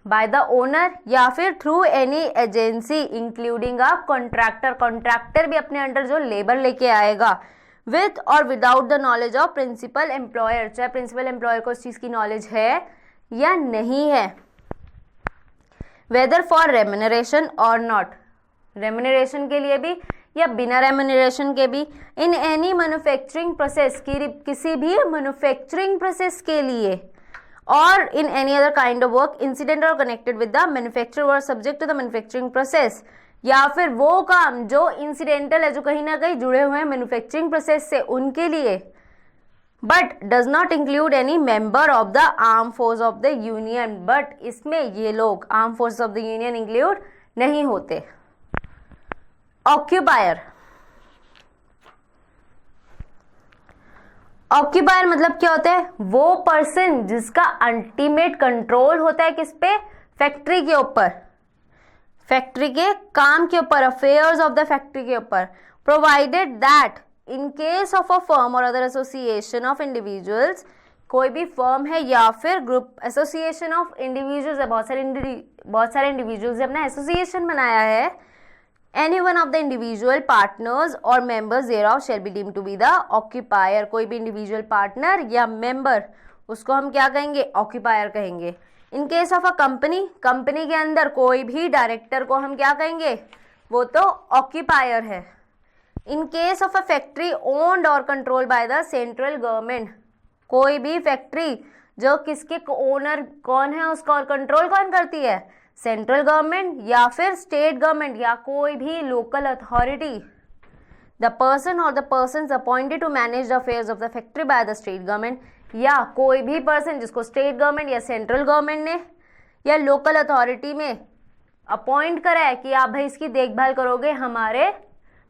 बाय द ओनर या फिर through any agency including a contractor, contractor भी अपने अंडर जो लेबर लेके आएगा, विथ और without the knowledge of principal employer, चाहे प्रिंसिपल एम्प्लॉयर को उस चीज की नॉलेज है या नहीं है। वेदर फॉर रेम्यूनरेशन और नॉट, रेम्यूनरेशन के लिए भी या बिना रेम्यूनरेशन के भी, इन एनी मैन्युफैक्चरिंग प्रोसेस, किसी भी मैन्युफैक्चरिंग प्रोसेस के लिए, और in any other kind of work incident और कनेक्टेड विद द मैन्युफैक्चर और subject to the manufacturing process, या फिर वो काम जो इंसिडेंटल है, जो कहीं ना कहीं जुड़े हुए हैं मैन्युफैक्चरिंग प्रोसेस से, उनके लिए, but does not include any member of the arm force of the union, but इसमें ये लोग arm force of the union include नहीं होते। ऑक्यूपायर, ऑक्यूपायर मतलब क्या होता है, वो पर्सन जिसका अल्टीमेट कंट्रोल होता है किस पे, फैक्ट्री के ऊपर, फैक्ट्री के काम के ऊपर, अफेयर्स ऑफ द फैक्ट्री के ऊपर, provided that in case of a firm और अदर एसोसिएशन ऑफ इंडिविजुअल्स, कोई भी फर्म है या फिर ग्रुप, एसोसिएशन ऑफ इंडिविजुअल्स है, बहुत सारे इंडिविजुअल्स ने अपना एसोसिएशन बनाया है, any one of the individual partners और members thereof shall be deemed to be the occupier, कोई भी इंडिविजुअल पार्टनर या मेंबर, उसको हम क्या कहेंगे, ऑक्यूपायर कहेंगे। इन case of a company, company के अंदर कोई भी डायरेक्टर को हम क्या कहेंगे, वो तो ऑक्यूपायर है। In case of a factory owned और control by the central government, कोई भी फैक्ट्री जो किसके ओनर कौन है उसका और कंट्रोल कौन करती है, सेंट्रल गवर्नमेंट या फिर स्टेट गवर्नमेंट या कोई भी लोकल अथॉरिटी। द पर्सन और the persons appointed to manage the affairs of the factory by the state government, या कोई भी पर्सन जिसको स्टेट गवर्नमेंट या सेंट्रल गवर्नमेंट ने या लोकल अथॉरिटी में अपॉइंट करा है कि आप भाई इसकी देखभाल करोगे हमारे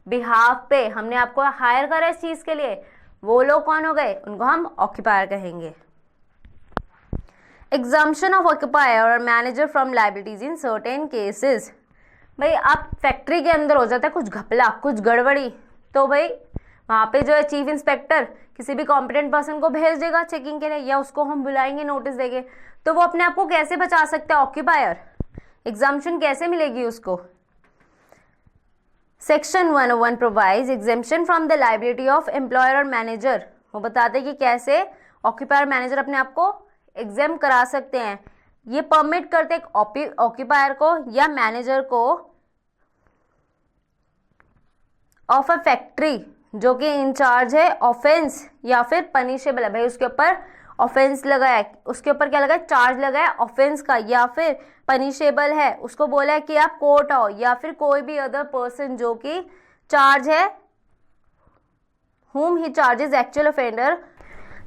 बिहाफ पे, हमने आपको हायर करा इस चीज के लिए, वो लोग कौन हो गए, उनको हम ऑक्यूपायर कहेंगे। एग्जाम्पशन ऑफ ऑक्यूपायर और manager from liabilities in certain cases, भाई आप फैक्ट्री के अंदर हो जाता है कुछ घपला, कुछ गड़बड़ी, तो भाई वहाँ पे जो है चीफ इंस्पेक्टर किसी भी कॉम्पिटेंट पर्सन को भेज देगा चेकिंग के लिए, या उसको हम बुलाएंगे नोटिस देंगे, तो वो अपने आप को कैसे बचा सकता है ऑक्यूपायर, एग्जाम्पशन कैसे मिलेगी उसको। Section 101 provides exemption from the liability of employer और मैनेजर, वो बताते हैं कि कैसे ऑक्यूपायर मैनेजर अपने आप को एग्जाम करा सकते हैं। ये परमिट करते ऑक्यूपायर को या मैनेजर को ऑफ अ फैक्ट्री जो कि इंचार्ज है ऑफेंस या फिर पनिशेबल है, भाई उसके ऊपर ऑफेंस लगा है, उसके ऊपर क्या लगा है, चार्ज लगा है ऑफेंस का, या फिर पनिशेबल है, उसको बोला है कि आप कोर्ट आओ, या फिर कोई भी अदर पर्सन जो कि चार्ज है whom he charges actual offender।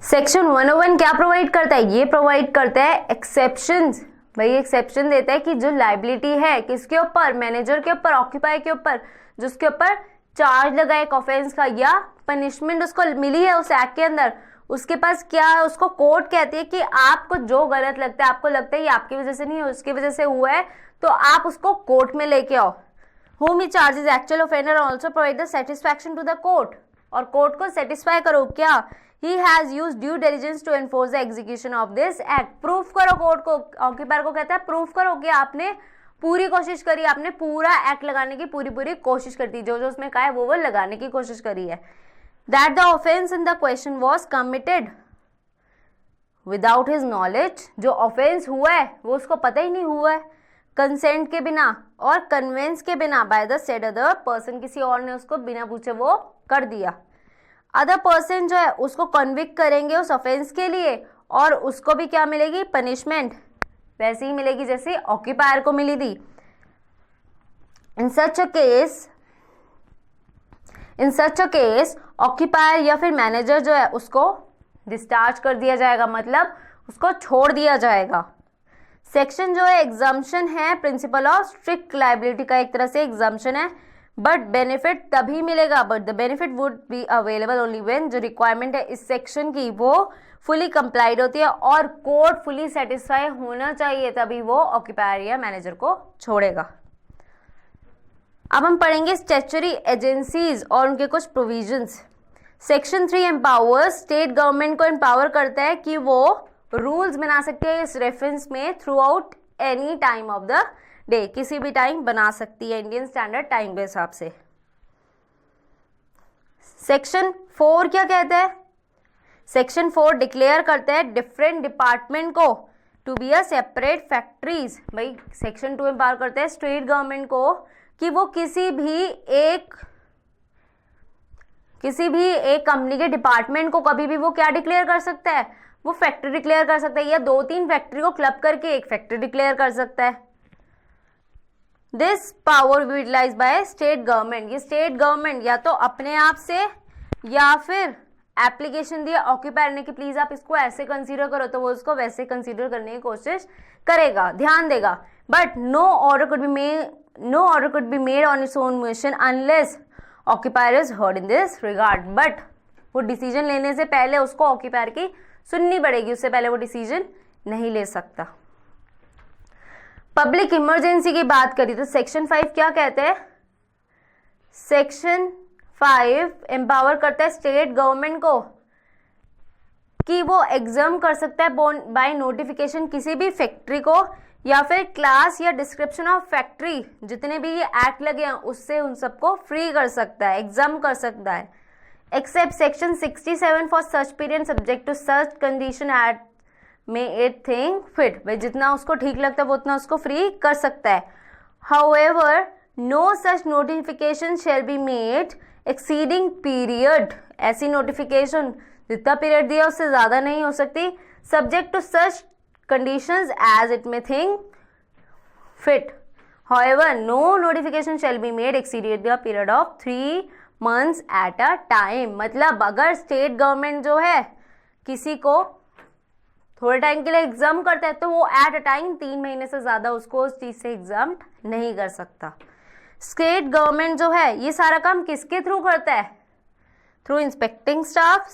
Section 101 क्या प्रोवाइड करता है, ये प्रोवाइड करता है एक्सेप्शंस, भाई एक्सेप्शन देता है कि जो लाइबिलिटी है किसके ऊपर, मैनेजर के ऊपर, ऑक्यूपायर के ऊपर, जिसके ऊपर चार्ज लगा एक ऑफेंस का या पनिशमेंट उसको मिली है उस एक्ट के अंदर, उसके पास क्या है, उसको कोर्ट कहती है कि आपको जो गलत लगता है, आपको लगता है ये आपकी वजह से नहीं है उसकी वजह से हुआ है, तो आप उसको कोर्ट में लेके आओ। whom he charges actual offender also provide the satisfaction to the court, और कोर्ट को सेटिस्फाई करो क्या, he has used due diligence to enforce the execution of this act, proof करो कोर्ट को, ऑक्यूपायर को कहता है प्रूफ करो कि आपने पूरी कोशिश करी, आपने पूरा एक्ट लगाने की पूरी कोशिश करती, जो जो उसमें कहा है वो लगाने की कोशिश करी है। That the offense in the question was committed without his knowledge, जो ऑफेंस हुआ है वो उसको पता ही नहीं हुआ है, कंसेंट के बिना और कन्वेंस के बिना by the said other person, किसी और ने उसको बिना पूछे वो कर दिया। अदर पर्सन जो है उसको कन्विक्ट करेंगे उस ऑफेंस के लिए और उसको भी क्या मिलेगी, पनिशमेंट वैसे ही मिलेगी जैसे ऑक्यूपायर को मिली थी। In such a case in such a case occupier या फिर मैनेजर जो है उसको डिस्चार्ज कर दिया जाएगा, मतलब उसको छोड़ दिया जाएगा। सेक्शन जो है एग्जम्पशन है प्रिंसिपल ऑफ स्ट्रिक्ट लायबिलिटी का, एक तरह से एग्जम्पशन है, बट बेनिफिट तभी मिलेगा, but the benefit would be available only when जो रिक्वायरमेंट है इस सेक्शन की वो फुली कंप्लाइड होती है और कोर्ट फुली सेटिस्फाई होना चाहिए, तभी वो ऑक्यूपायर या मैनेजर को छोड़ेगा। अब हम पढ़ेंगे स्टैट्यूटरी एजेंसीज और उनके कुछ provisions. Section 3 empowers state government को एम्पावर करता है कि वो रूल्स बना सकती है इस रेफरेंस में through out any time of the day, किसी भी टाइम बना सकती है इंडियन स्टैंडर्ड टाइम के हिसाब से। सेक्शन 4 क्या कहता है? सेक्शन 4 डिक्लेयर करता है डिफरेंट डिपार्टमेंट को to be a separate factories. भाई सेक्शन 2 एम्पावर करता है स्टेट गवर्नमेंट को कि वो किसी भी एक कंपनी के डिपार्टमेंट को कभी भी वो क्या डिक्लेयर कर सकता है, वो फैक्ट्री डिक्लेयर कर सकता है, या 2-3 फैक्ट्री को क्लब करके एक फैक्ट्री डिक्लेयर कर सकता है। This power utilise by state government. ये स्टेट गवर्नमेंट या तो अपने आप से या फिर एप्लीकेशन दिया ऑक्यूपायर ने कि प्लीज आप इसको ऐसे कंसीडर करो, तो वो उसको वैसे कंसीडर करने की कोशिश करेगा, ध्यान देगा। But no order could be made on its own motion unless occupier is heard in this regard. But वो डिसीजन लेने से पहले उसको ऑक्यूपायर की सुननी पड़ेगी, उससे पहले वो डिसीजन नहीं ले सकता। पब्लिक इमरजेंसी की बात करी तो सेक्शन 5 क्या कहते हैं? सेक्शन 5 एम्पावर करता है स्टेट गवर्नमेंट को कि वो एग्जाम कर सकता है बाय नोटिफिकेशन किसी भी फैक्ट्री को या फिर क्लास या डिस्क्रिप्शन ऑफ फैक्ट्री, जितने भी ये एक्ट लगे हैं उससे उन सबको फ्री कर सकता है, एग्जाम कर सकता है। Except section 67 for such period subject to such condition at may it think fit. भाई जितना उसको ठीक लगता है वो उतना उसको फ्री कर सकता है। However no such notification shall be made exceeding period. ऐसी नोटिफिकेशन जितना पीरियड दिया उससे ज्यादा नहीं हो सकती, subject to such conditions as it may think fit. However, no notification shall be made exceeded the period of 3 months at a time. मतलब अगर स्टेट गवर्नमेंट जो है किसी को थोड़े टाइम के लिए एग्जाम करता है तो वो एट अ टाइम 3 महीने से ज्यादा उसको उस चीज से एग्जाम नहीं कर सकता। स्टेट गवर्नमेंट जो है ये सारा काम किसके थ्रू करता है? Through inspecting staff,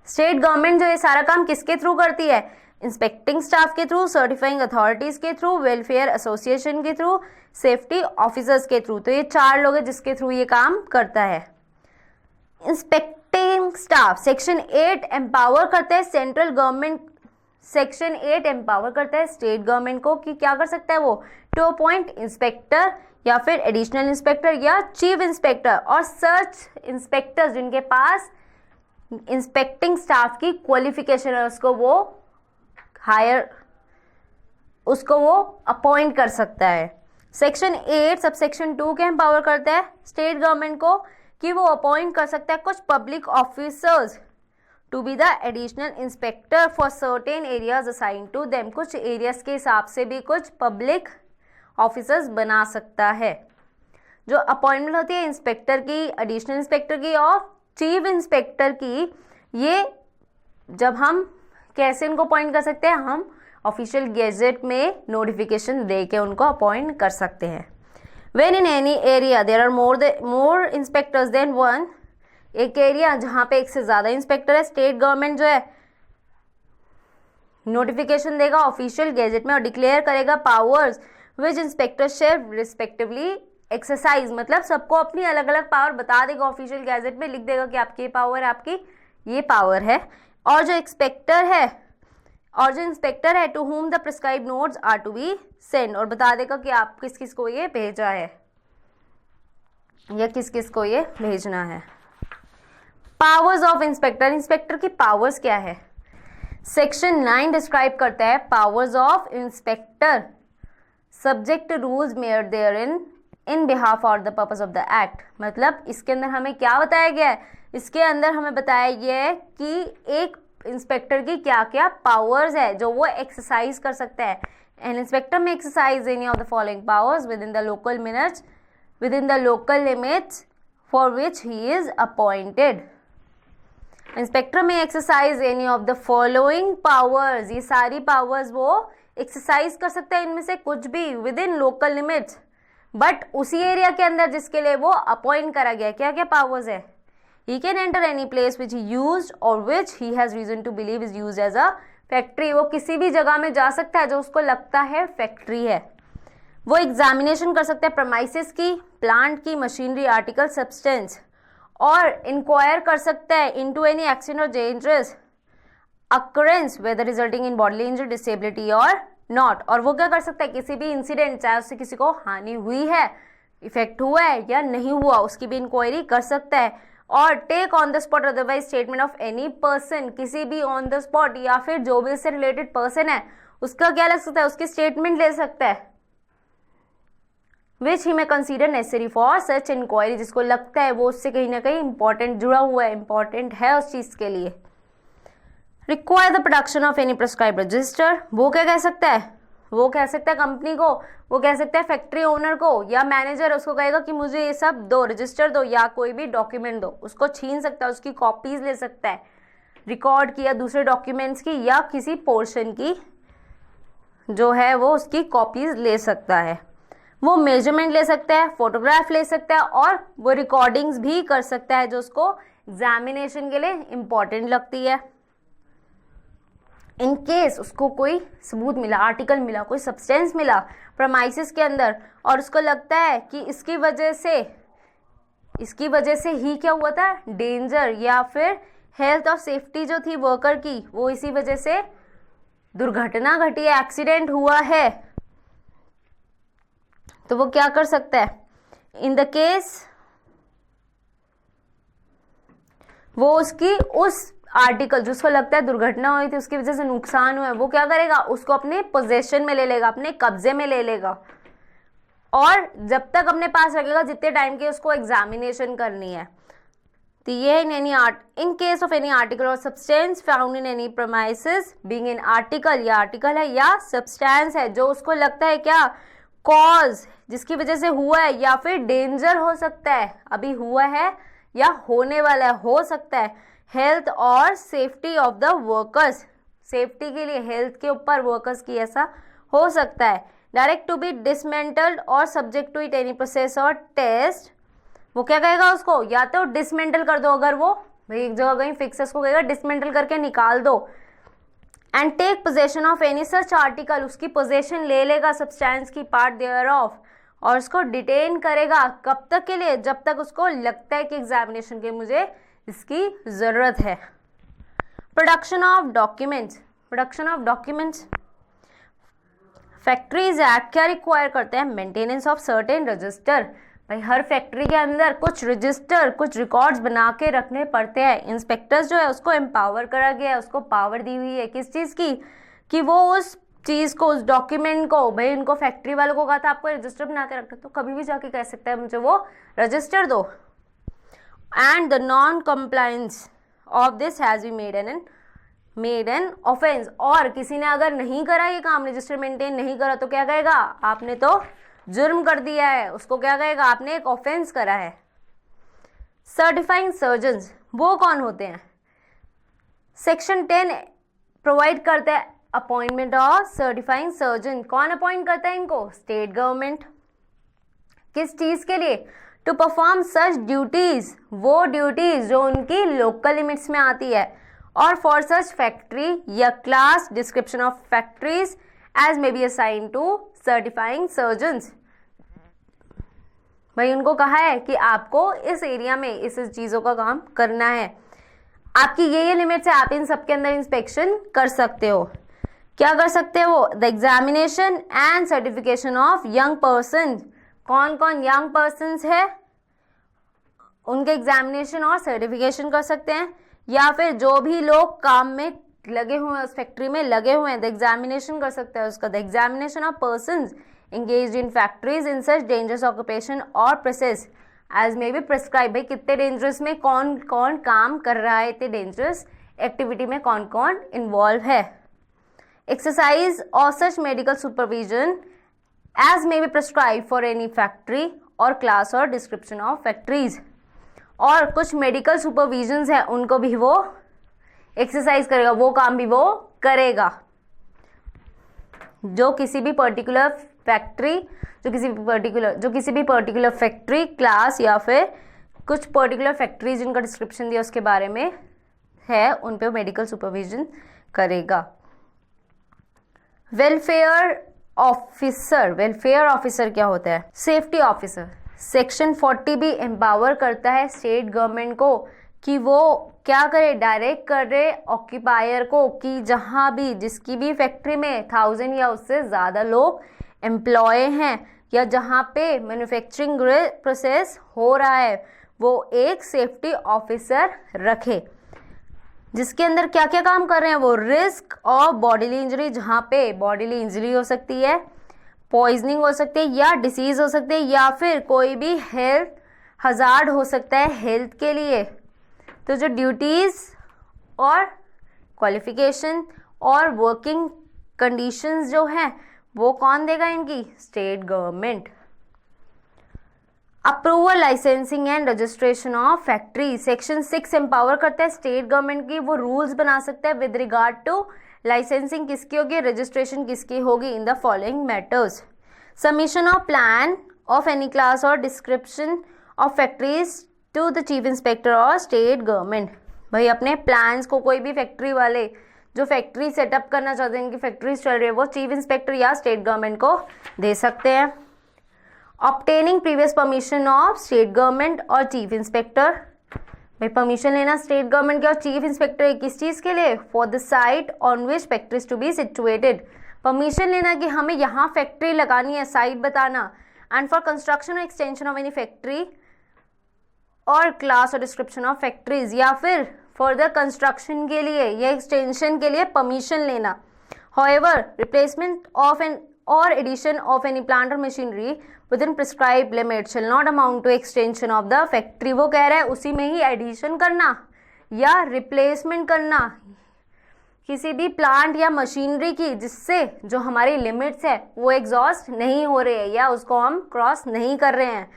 state government जो ये सारा काम किसके थ्रू करती है? इंस्पेक्टिंग स्टाफ के थ्रू, सर्टिफाइंग अथॉरिटीज के थ्रू, वेलफेयर एसोसिएशन के थ्रू, सेफ्टी ऑफिसर्स के थ्रू। तो ये 4 लोग हैं जिसके थ्रू ये काम करता है। इंस्पेक्टिंग स्टाफ सेक्शन 8 एम्पावर करता है सेंट्रल गवर्नमेंट। सेक्शन 8 एम्पावर करता है स्टेट गवर्नमेंट को कि क्या कर सकता है वो? टू अपॉइंट इंस्पेक्टर या फिर एडिशनल इंस्पेक्टर या चीफ इंस्पेक्टर और सर्च इंस्पेक्टर जिनके पास इंस्पेक्टिंग स्टाफ की क्वालिफिकेशन है उसको वो अपॉइंट कर सकता है। सेक्शन 8 सब सेक्शन 2 के एम्पावर करता है स्टेट गवर्नमेंट को कि वो अपॉइंट कर सकता है कुछ public officers to be the additional inspector for certain areas assign to them. कुछ एरियाज के हिसाब से भी कुछ पब्लिक ऑफिसर्स बना सकता है। जो अपॉइंटमेंट होती है इंस्पेक्टर की, एडिशनल इंस्पेक्टर की और चीफ इंस्पेक्टर की, ये जब हम कैसे उनको अपॉइंट कर सकते हैं? हम ऑफिशियल गैजेट में नोटिफिकेशन दे के उनको अपॉइंट कर सकते हैं। When in any area there are more inspectors than one. एक एरिया जहां पे एक से ज्यादा इंस्पेक्टर है, स्टेट गवर्नमेंट जो है नोटिफिकेशन देगा ऑफिशियल गैजेट में और डिक्लेयर करेगा powers which inspector shall respectively exercise. मतलब सबको अपनी अलग अलग पावर बता देगा, ऑफिशियल गैजेट में लिख देगा कि आपकी ये पावर है, आपकी ये पावर है। और जो इंस्पेक्टर है to whom the prescribe notes are to be send, और बता देगा कि आप किस किस को ये भेजा है या किस किस को ये भेजना है। Powers of inspector. इंस्पेक्टर की पावर्स क्या है? सेक्शन 9 डिस्क्राइब करता है powers of inspector subject rules made there in behalf और the purpose of the act. मतलब इसके अंदर हमें क्या बताया गया है? इसके अंदर हमें बताया गया है कि एक इंस्पेक्टर की क्या क्या पावर्स है जो वो एक्सरसाइज कर सकता है। An inspector may exercise any of the following powers within the local limits for which he is appointed. Inspector may exercise any of the following powers. ये सारी powers वो exercise कर सकता है इनमें से कुछ भी within local limits, but उसी एरिया के अंदर जिसके लिए वो अपॉइंट करा गया. क्या क्या पावर्स है? He can enter any place which he used or which he has reason to believe is used as a factory. वो किसी भी जगह में जा सकता है जो उसको लगता है फैक्ट्री है. वो एग्जामिनेशन कर सकता है प्रमाइसिस की, प्लांट की, मशीनरी, आर्टिकल, सब्सटेंस, और इंक्वायर कर सकता है इनटू एनी एक्सीडेंट और dangerous occurrence whether resulting in bodily injury, disability और नॉट. और वो क्या कर सकता है? किसी भी इंसिडेंट, चाहे उससे किसी को हानि हुई है, इफेक्ट हुआ है या नहीं हुआ, उसकी भी इंक्वायरी कर सकता है. और take on the spot otherwise statement of any person, किसी भी ऑन द स्पॉट या फिर जो भी इससे रिलेटेड पर्सन है उसका क्या लग सकता है? उसकी स्टेटमेंट ले सकता है. Which he may consider necessary for such inquiry, जिसको लगता है वो उससे कहीं ना कहीं इंपॉर्टेंट जुड़ा हुआ है, इंपॉर्टेंट है उस चीज के लिए. Require the production of any prescribe register, वो क्या कह सकता है? वो कह सकता है कंपनी को, वो कह सकता है फैक्ट्री ओनर को या मैनेजर, उसको कहेगा कि मुझे ये सब दो, रजिस्टर दो या कोई भी डॉक्यूमेंट दो. उसको छीन सकता है, उसकी कॉपीज ले सकता है, रिकॉर्ड की या दूसरे डॉक्यूमेंट्स की या किसी पोर्शन की जो है वो उसकी कॉपीज ले सकता है. वो मेजरमेंट ले सकता है, फोटोग्राफ ले सकता है और वो रिकॉर्डिंग्स भी कर सकता है जो उसको एग्जामिनेशन के लिए इंपॉर्टेंट लगती है. इन केस उसको कोई सबूत मिला, आर्टिकल मिला, कोई सब्सटेंस मिला प्रमाइसिस के अंदर और उसको लगता है कि इसकी वजह से ही क्या हुआ था, डेंजर या फिर हेल्थ और सेफ्टी जो थी वर्कर की वो इसी वजह से दुर्घटना घटी है, एक्सीडेंट हुआ है, तो वो क्या कर सकता है? इन द केस वो उसकी उस आर्टिकल जिसको लगता है दुर्घटना हुई थी, उसकी वजह से नुकसान हुआ है, वो क्या करेगा? उसको अपने पोजेशन में ले लेगा, अपने कब्जे में ले लेगा और जब तक अपने पास रखेगा जितने टाइम के उसको एग्जामिनेशन करनी है. तो ये in case of any article और substance found in any premises being an article, या आर्टिकल है या सब्सटेंस है जो उसको लगता है क्या कॉज, जिसकी वजह से हुआ है या फिर डेंजर हो सकता है, अभी हुआ है या होने वाला है, हो सकता है, हेल्थ और safety of the workers, safety के लिए हेल्थ के ऊपर वर्कर्स की ऐसा हो सकता है. डायरेक्ट टू बी डिसमेंटल्ड और subject to it any process और टेस्ट, वो क्या कहेगा उसको? या तो डिसमेंटल कर दो, अगर वो भाई एक जगह कहीं फिक्स है उसको कहेगा डिसमेंटल करके निकाल दो. And take possession of any such article, उसकी पोजेशन ले लेगा सब्सटेंस की, पार्ट देयर ऑफ, और उसको डिटेन करेगा. कब तक के लिए? जब तक उसको लगता है कि एग्जामिनेशन के मुझे इसकी जरूरत है. Production of documents, factories act क्या रिक्वायर करते हैं? Maintenance of certain register. भाई हर फैक्ट्री के अंदर कुछ रजिस्टर, कुछ रिकॉर्ड्स बना के रखने पड़ते हैं. इंस्पेक्टर्स जो है उसको एम्पावर करा गया है, उसको पावर दी हुई है किस चीज़ की? कि वो उस चीज़ को, उस डॉक्यूमेंट को, भाई उनको फैक्ट्री वालों को कहा था आपको रजिस्टर बना के रखना, तो कभी भी जाके कह सकता है मुझे वो रजिस्टर दो. And the non compliance of this has be made an offence. और किसी ने अगर नहीं करा ये काम, रजिस्टर मेंटेन नहीं करा, तो क्या कहेगा? आपने तो जुर्म कर दिया है, उसको क्या कहेगा? आपने एक ऑफेंस करा है. सर्टिफाइंग सर्जन्स, वो कौन होते हैं? सेक्शन 10 प्रोवाइड करता है अपॉइंटमेंट ऑफ सर्टिफाइंग सर्जन. कौन अपॉइंट करता है इनको? State government. किस चीज के लिए? टू परफॉर्म सच ड्यूटीज, वो ड्यूटीज जो उनकी लोकल लिमिट्स में आती है. और फॉर सच फैक्ट्री या class description of factories as may be assign to certifying surgeons. भाई उनको कहा है कि आपको इस एरिया में इस चीजों का काम करना है, आपकी ये लिमिट्स है, आप इन सबके अंदर इंस्पेक्शन कर सकते हो. क्या कर सकते हो? The examination and certification of young person. कौन कौन यंग पर्सन्स है उनके एग्जामिनेशन और सर्टिफिकेशन कर सकते हैं, या फिर जो भी लोग काम में लगे हुए हैं, उस फैक्ट्री में लगे हुए हैं, द एग्जामिनेशन कर सकते हैं उसका. The examination of persons engaged in factories in such dangerous occupation or process as may be prescribed. भाई कितने डेंजरस में कौन कौन काम कर रहा है, इतने डेंजरस एक्टिविटी में कौन कौन इन्वॉल्व है. exercise or such medical supervision as may be prescribed for any factory or class or description of factories. और कुछ मेडिकल सुपरविजन्स है उनको भी वो एक्सरसाइज करेगा, वो काम भी वो करेगा जो किसी भी पर्टिकुलर फैक्ट्री, जो किसी भी पर्टिकुलर फैक्ट्री, क्लास या फिर कुछ पर्टिकुलर फैक्ट्री जिनका डिस्क्रिप्शन दिया उसके बारे में है, उन पे मेडिकल सुपरविजन करेगा. वेलफेयर ऑफिसर क्या होता है? Safety officer. सेक्शन 40 भी एम्पावर करता है स्टेट गवर्नमेंट को कि वो क्या करे, डायरेक्ट करे ऑक्यूपायर को कि जहाँ भी जिसकी भी फैक्ट्री में 1000 या उससे ज़्यादा लोग एम्प्लॉय हैं या जहाँ पे मैन्युफैक्चरिंग प्रोसेस हो रहा है वो एक सेफ्टी ऑफिसर रखे, जिसके अंदर क्या क्या काम कर रहे हैं वो. रिस्क और बॉडीली इंजरी, जहाँ पे बॉडीली इंजरी हो सकती है, पॉइजनिंग हो सकती है या डिसीज हो सकती है या फिर कोई भी हेल्थ हजार्ड हो सकता है हेल्थ के लिए. तो जो ड्यूटीज़ और क्वालिफिकेशन और वर्किंग कंडीशंस जो हैं वो कौन देगा इनकी? State government. Approval, licensing and registration of factory. Section 6 empower करता है स्टेट गवर्नमेंट की, वो रूल्स बना सकता है विद रिगार्ड टू लाइसेंसिंग किसकी होगी, रजिस्ट्रेशन किसकी होगी in the following matters. Submission of plan of any class और description of factories to the chief inspector और स्टेट गवर्नमेंट. भाई अपने प्लान्स को कोई भी फैक्ट्री वाले जो फैक्ट्री सेटअप करना चाहते हैं, इनकी फैक्ट्रीज चल रही है, वो चीफ इंस्पेक्टर या स्टेट गवर्नमेंट को दे सकते हैं. Obtaining previous permission of state government और चीफ इंस्पेक्टर. भाई परमिशन लेना स्टेट गवर्नमेंट के और चीफ इंस्पेक्टर किस चीज़ के लिए? For the site on which factories to be situated. Permission लेना कि हमें यहाँ फैक्ट्री लगानी है, साइट बताना. एंड फॉर कंस्ट्रक्शन और एक्सटेंशन ऑफ एनी फैक्ट्री और क्लास और डिस्क्रिप्शन ऑफ फैक्ट्रीज, या फिर फर्दर कंस्ट्रक्शन के लिए या एक्सटेंशन के लिए परमिशन लेना. हाउएवर रिप्लेसमेंट ऑफ एन और एडिशन ऑफ एनी प्लांट और machinery with in prescribe limit shall not amount to extension of the factory. वो कह रहा है उसी में ही एडिशन करना या रिप्लेसमेंट करना किसी भी प्लांट या मशीनरी की जिससे जो हमारी लिमिट्स है वो एग्जॉस्ट नहीं हो रहे हैं या उसको हम क्रॉस नहीं कर रहे हैं.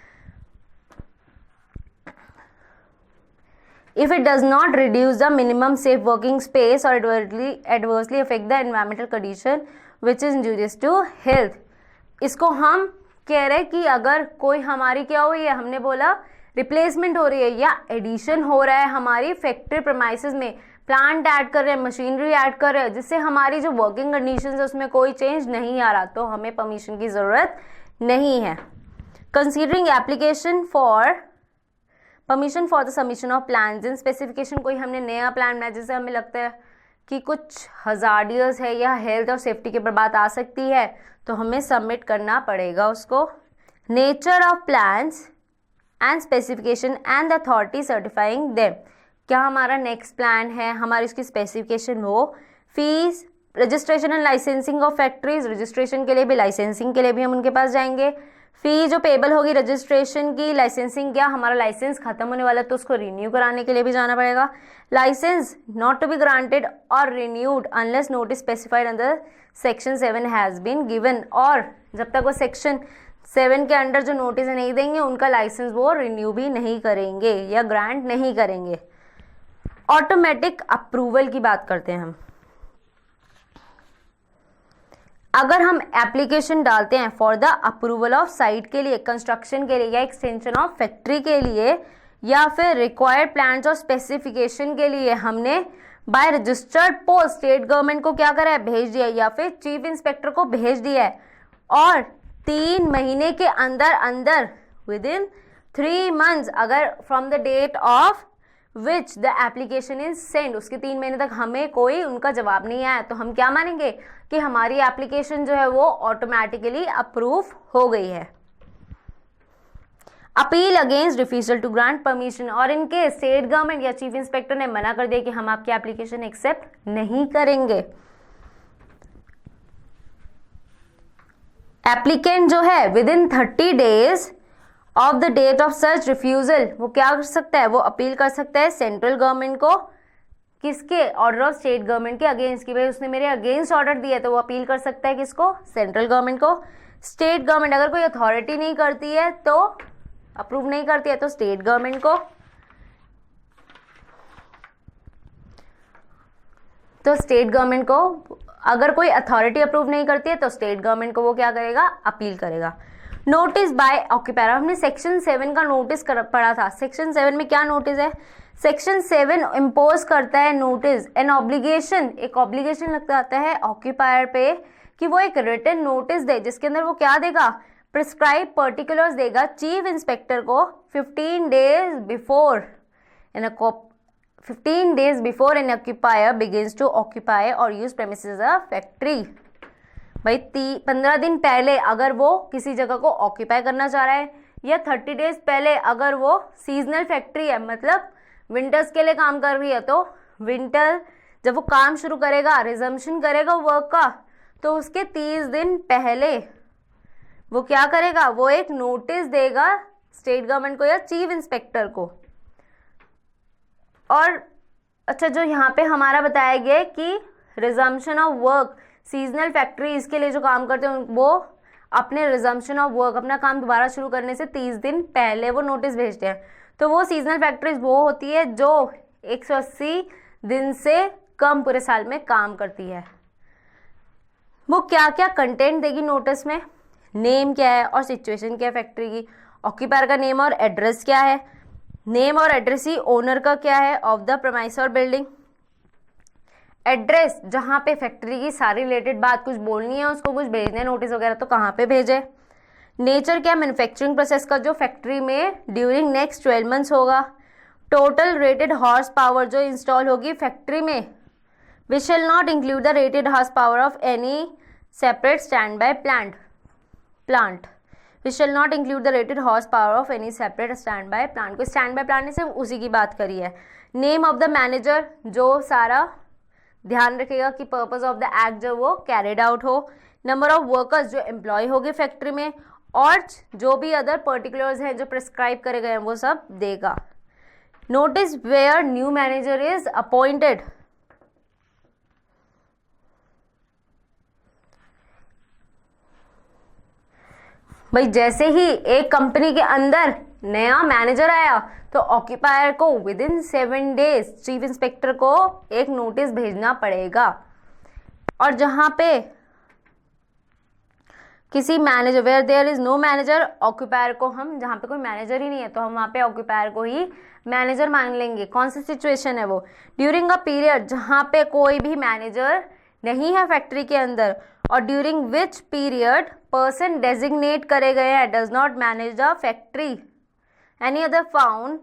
If it does not reduce the minimum safe working space or adversely affect the environmental condition which is injurious to health. इसको हम कह रहे हैं कि अगर कोई हमारी क्या हुई है, हमने बोला रिप्लेसमेंट हो रही है या एडिशन हो रहा है हमारी फैक्ट्री प्रेमाइसेस में, प्लांट ऐड कर रहे हैं, मशीनरी ऐड कर रहे हैं, जिससे हमारी जो वर्किंग कंडीशंस है उसमें कोई चेंज नहीं आ रहा, तो हमें परमिशन की ज़रूरत नहीं है. Considering application for permission for the submission of plans and specification. कोई हमने नया प्लान बनाया जिससे हमें लगता है कि कुछ हजार्डियस है या हेल्थ और सेफ्टी के ऊपर बात आ सकती है, तो हमें सबमिट करना पड़ेगा उसको. Nature of plans and specification and the authority certifying them. क्या हमारा नेक्स्ट प्लान है, हमारी उसकी स्पेसिफिकेशन हो. Fees, registration and licensing of factories. Registration के लिए भी लाइसेंसिंग के लिए भी हम उनके पास जाएंगे. फी जो पेबल होगी रजिस्ट्रेशन की, लाइसेंसिंग क्या, हमारा लाइसेंस खत्म होने वाला है तो उसको रिन्यू कराने के लिए भी जाना पड़ेगा. License not to be granted और renewed unless notice specified under section 7 has been given. और जब तक वो सेक्शन 7 के अंडर जो नोटिस नहीं देंगे उनका लाइसेंस वो रिन्यू भी नहीं करेंगे या ग्रांट नहीं करेंगे. ऑटोमेटिक अप्रूवल की बात करते हैं हम. अगर हम एप्लीकेशन डालते हैं for the approval of site के लिए, कंस्ट्रक्शन के लिए या एक्सटेंशन ऑफ फैक्ट्री के लिए या फिर रिक्वायर्ड प्लान्स और स्पेसिफिकेशन के लिए, हमने by registered post state government को क्या करा है, भेज दिया या फिर चीफ इंस्पेक्टर को भेज दिया है, और 3 महीने के अंदर अंदर विद इन 3 months अगर from the date of which the application is send, उसके 3 महीने तक हमें कोई उनका जवाब नहीं आया, तो हम क्या मानेंगे कि हमारी एप्लीकेशन जो है वो ऑटोमेटिकली अप्रूव हो गई है. Appeal against refusal to grant permission. और इनके स्टेट गवर्नमेंट या चीफ इंस्पेक्टर ने मना कर दिया कि हम आपकी एप्लीकेशन एक्सेप्ट नहीं करेंगे. एप्लीकेंट जो है within 30 days of the date of such refusal, वो क्या कर सकता है, वो अपील कर सकता है सेंट्रल गवर्नमेंट को किसके? ऑर्डर ऑफ स्टेट गवर्नमेंट के अगेंस्ट, कि भाई उसने मेरे अगेंस्ट ऑर्डर दिया है, तो वो अपील कर सकता है किसको? सेंट्रल गवर्नमेंट को। स्टेट गवर्नमेंट अगर कोई अथॉरिटी नहीं करती है तो अप्रूव नहीं करती है तो स्टेट गवर्नमेंट को, तो स्टेट गवर्नमेंट को अगर कोई अथॉरिटी अप्रूव नहीं करती है तो स्टेट गवर्नमेंट को वो क्या करेगा? अपील करेगा। नोटिस बाय ऑक्यूपायर, हमने सेक्शन 7 का नोटिस पढ़ा था। सेक्शन 7 में क्या नोटिस है? सेक्शन 7 इम्पोज करता है नोटिस, एन ऑब्लिगेशन, एक ऑब्लिगेशन लगता है ऑक्यूपायर पे कि वो एक रिटन नोटिस दे, जिसके अंदर वो क्या देगा? प्रिस्क्राइब पर्टिकुलर्स देगा चीफ इंस्पेक्टर को 15 days before an occupier begins to occupy or use premises as a factory। भाई 15 दिन पहले अगर वो किसी जगह को ऑक्यूपाई करना चाह रहा है, या 30 डेज पहले अगर वो सीजनल फैक्ट्री है, मतलब विंटर्स के लिए काम कर रही है, तो विंटर जब वो काम शुरू करेगा, रिजम्पशन करेगा वर्क का, तो उसके 30 दिन पहले वो क्या करेगा? वो एक नोटिस देगा स्टेट गवर्नमेंट को या चीफ इंस्पेक्टर को। और अच्छा, जो यहाँ पे हमारा बताया गया है कि resumption of work, seasonal factories के लिए जो काम करते हैं वो अपने रिजम्पशन ऑफ वर्क, अपना काम दोबारा शुरू करने से 30 दिन पहले वो नोटिस भेजते हैं। तो वो सीजनल फैक्ट्रीज वो होती है जो 180 दिन से कम पूरे साल में काम करती है। वो क्या क्या कंटेंट देगी नोटिस में? नेम क्या है और सिचुएशन क्या है फैक्ट्री की, ऑक्यूपायर का नेम और एड्रेस क्या है, नेम और एड्रेस ही ओनर का क्या है ऑफ द प्रेमाइस और बिल्डिंग, एड्रेस जहाँ पे फैक्ट्री की सारी रिलेटेड बात कुछ बोलनी है, उसको कुछ भेजना है नोटिस वगैरह, तो कहाँ पे भेजे, नेचर क्या मैन्युफैक्चरिंग प्रोसेस का जो फैक्ट्री में ड्यूरिंग नेक्स्ट 12 मंथ्स होगा, टोटल रेटेड हॉर्स पावर जो इंस्टॉल होगी फैक्ट्री में, we shall not include the rated horsepower of any separate standby plant, we shall not include the rated horsepower of any separate standby plant. कोई standby plant ने सिर्फ उसी की बात करी है। Name of the manager जो सारा ध्यान रखेगा कि पर्पस ऑफ द एक्ट जो वो कैरिड आउट हो, नंबर ऑफ वर्कर्स जो एम्प्लॉय होंगे फैक्ट्री में, और जो भी अदर पर्टिकुलर्स हैं जो प्रिस्क्राइब करे गए हैं वो सब देगा। Notice where new manager is appointed, भाई जैसे ही एक कंपनी के अंदर नया मैनेजर आया तो ऑक्यूपायर को within 7 days chief inspector को एक नोटिस भेजना पड़ेगा। और जहां पे किसी manager, where there is no manager, occupier को हम, जहां पे कोई मैनेजर ही नहीं है तो हम वहां पे ऑक्यूपायर को ही मैनेजर मान लेंगे। कौन सी सिचुएशन है वो? ड्यूरिंग अ पीरियड जहां पे कोई भी मैनेजर नहीं है फैक्ट्री के अंदर, और during which period person designate करे गए हैं does not manage the factory, any other found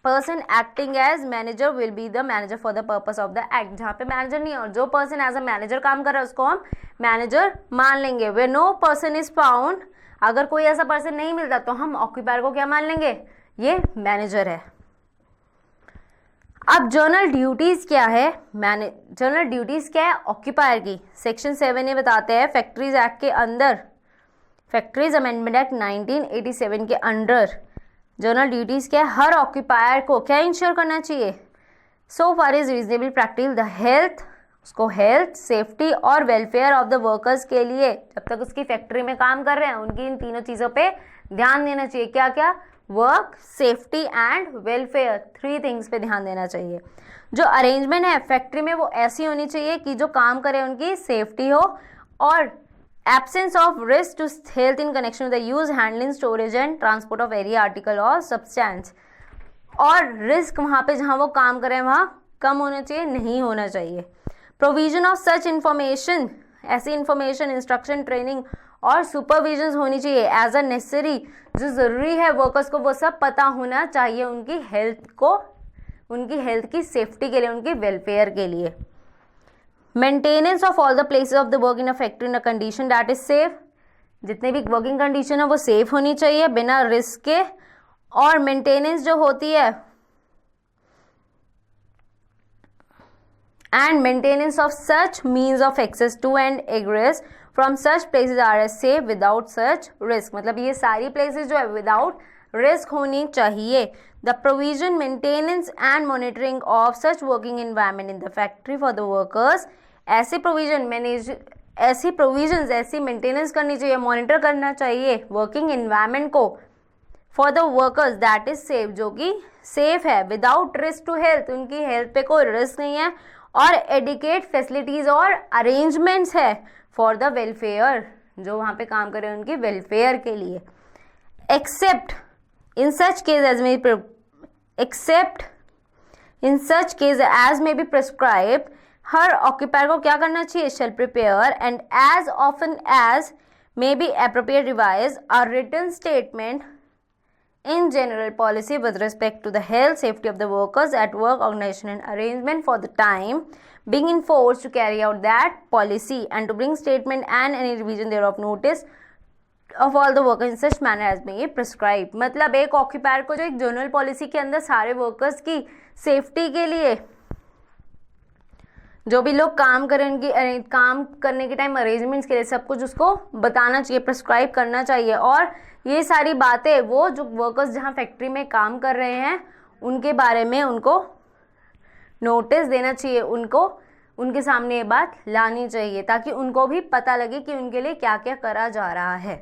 person acting as manager will be the manager for the purpose of the act. जहाँ पे मैनेजर नहीं है और जो पर्सन एज अ मैनेजर काम कर रहा है उसको हम मैनेजर मान लेंगे। वे नो पर्सन इज फाउंड, अगर कोई ऐसा पर्सन नहीं मिलता तो हम ऑक्यूपायर को क्या मान लेंगे? ये मैनेजर है। अब जर्नल ड्यूटीज क्या है? जर्नल ड्यूटीज क्या है ऑक्यूपायर की? सेक्शन 7 ये बताते हैं फैक्ट्रीज एक्ट के अंदर, फैक्ट्रीज अमेंडमेंट एक्ट 1987 के अंडर जर्नल ड्यूटीज क्या है? हर ऑक्यूपायर को क्या इंश्योर करना चाहिए? So far is reasonable practice the health, उसको हेल्थ, सेफ्टी और वेलफेयर ऑफ द वर्कर्स के लिए जब तक उसकी फैक्ट्री में काम कर रहे हैं उनकी इन तीनों चीज़ों पे ध्यान देना चाहिए। क्या क्या? Work, safety and welfare, 3 things पे ध्यान देना चाहिए। जो अरेंजमेंट है फैक्ट्री में वो ऐसी होनी चाहिए कि जो काम करे उनकी सेफ्टी हो, और absence of risk to health in connection with the use, handling, storage and transport of any article or substance, और रिस्क वहाँ पे जहाँ वो काम करें वहाँ कम होना चाहिए, नहीं होना चाहिए। प्रोविजन ऑफ सच इंफॉर्मेशन, ऐसी इंफॉर्मेशन, इंस्ट्रक्शन, ट्रेनिंग और सुपरविजन होनी चाहिए एज अ नेसेसरी, जो ज़रूरी है वर्कर्स को वो सब पता होना चाहिए उनकी हेल्थ को, उनकी हेल्थ की सेफ्टी के लिए, उनकी वेलफेयर के लिए। Maintenance of all the places of the work in a factory in a condition that is safe, जितने भी वर्किंग कंडीशन है वो सेफ होनी चाहिए बिना रिस्क के। और मेंटेनेंस जो होती है and maintenance of such means of access to and egress from such places are as safe without such risk, मतलब ये सारी प्लेसेस जो है विदाउट रिस्क होनी चाहिए। The provision maintenance and monitoring of such working environment in the factory for the workers, ऐसी provision ऐसी maintenance करनी चाहिए, मॉनिटर करना चाहिए वर्किंग एनवायरनमेंट को for the workers that is safe, जो कि सेफ है, विदाउट रिस्क टू हेल्थ, उनकी हेल्थ पे कोई रिस्क नहीं है, और एडिकेट फैसिलिटीज और अरेंजमेंट्स है फॉर द वेलफेयर, जो वहाँ पे काम कर रहे हैं उनकी वेलफेयर के लिए। Except in such case as may be prescribe, हर ऑक्यूपायर को क्या करना चाहिए, shall prepare and as often as may be appropriate revise a written statement in general policy with respect to the health safety of the workers at work, organization and arrangement for the time being enforced to carry out that policy, and to bring statement and any revision thereof notice of all the workers in such manner as may prescribe। मतलब एक occupier को जो एक general policy के अंदर सारे workers की safety के लिए, जो भी लोग काम करें उनकी काम करने के टाइम अरेंजमेंट्स के लिए सब कुछ उसको बताना चाहिए, प्रिस्क्राइब करना चाहिए, और ये सारी बातें वो जो वर्कर्स जहाँ फैक्ट्री में काम कर रहे हैं उनके बारे में उनको नोटिस देना चाहिए, उनको उनके सामने ये बात लानी चाहिए ताकि उनको भी पता लगे कि उनके लिए क्या क्या करा जा रहा है।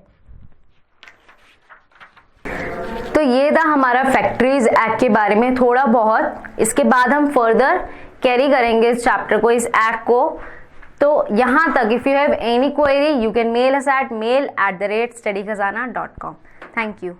तो ये था हमारा फैक्ट्रीज एक्ट के बारे में थोड़ा बहुत। इसके बाद हम फर्दर कैरी करेंगे इस चैप्टर को, इस एक्ट को। तो यहाँ तक if you have any query you can mail us at mail@studykhazana.com। Thank you.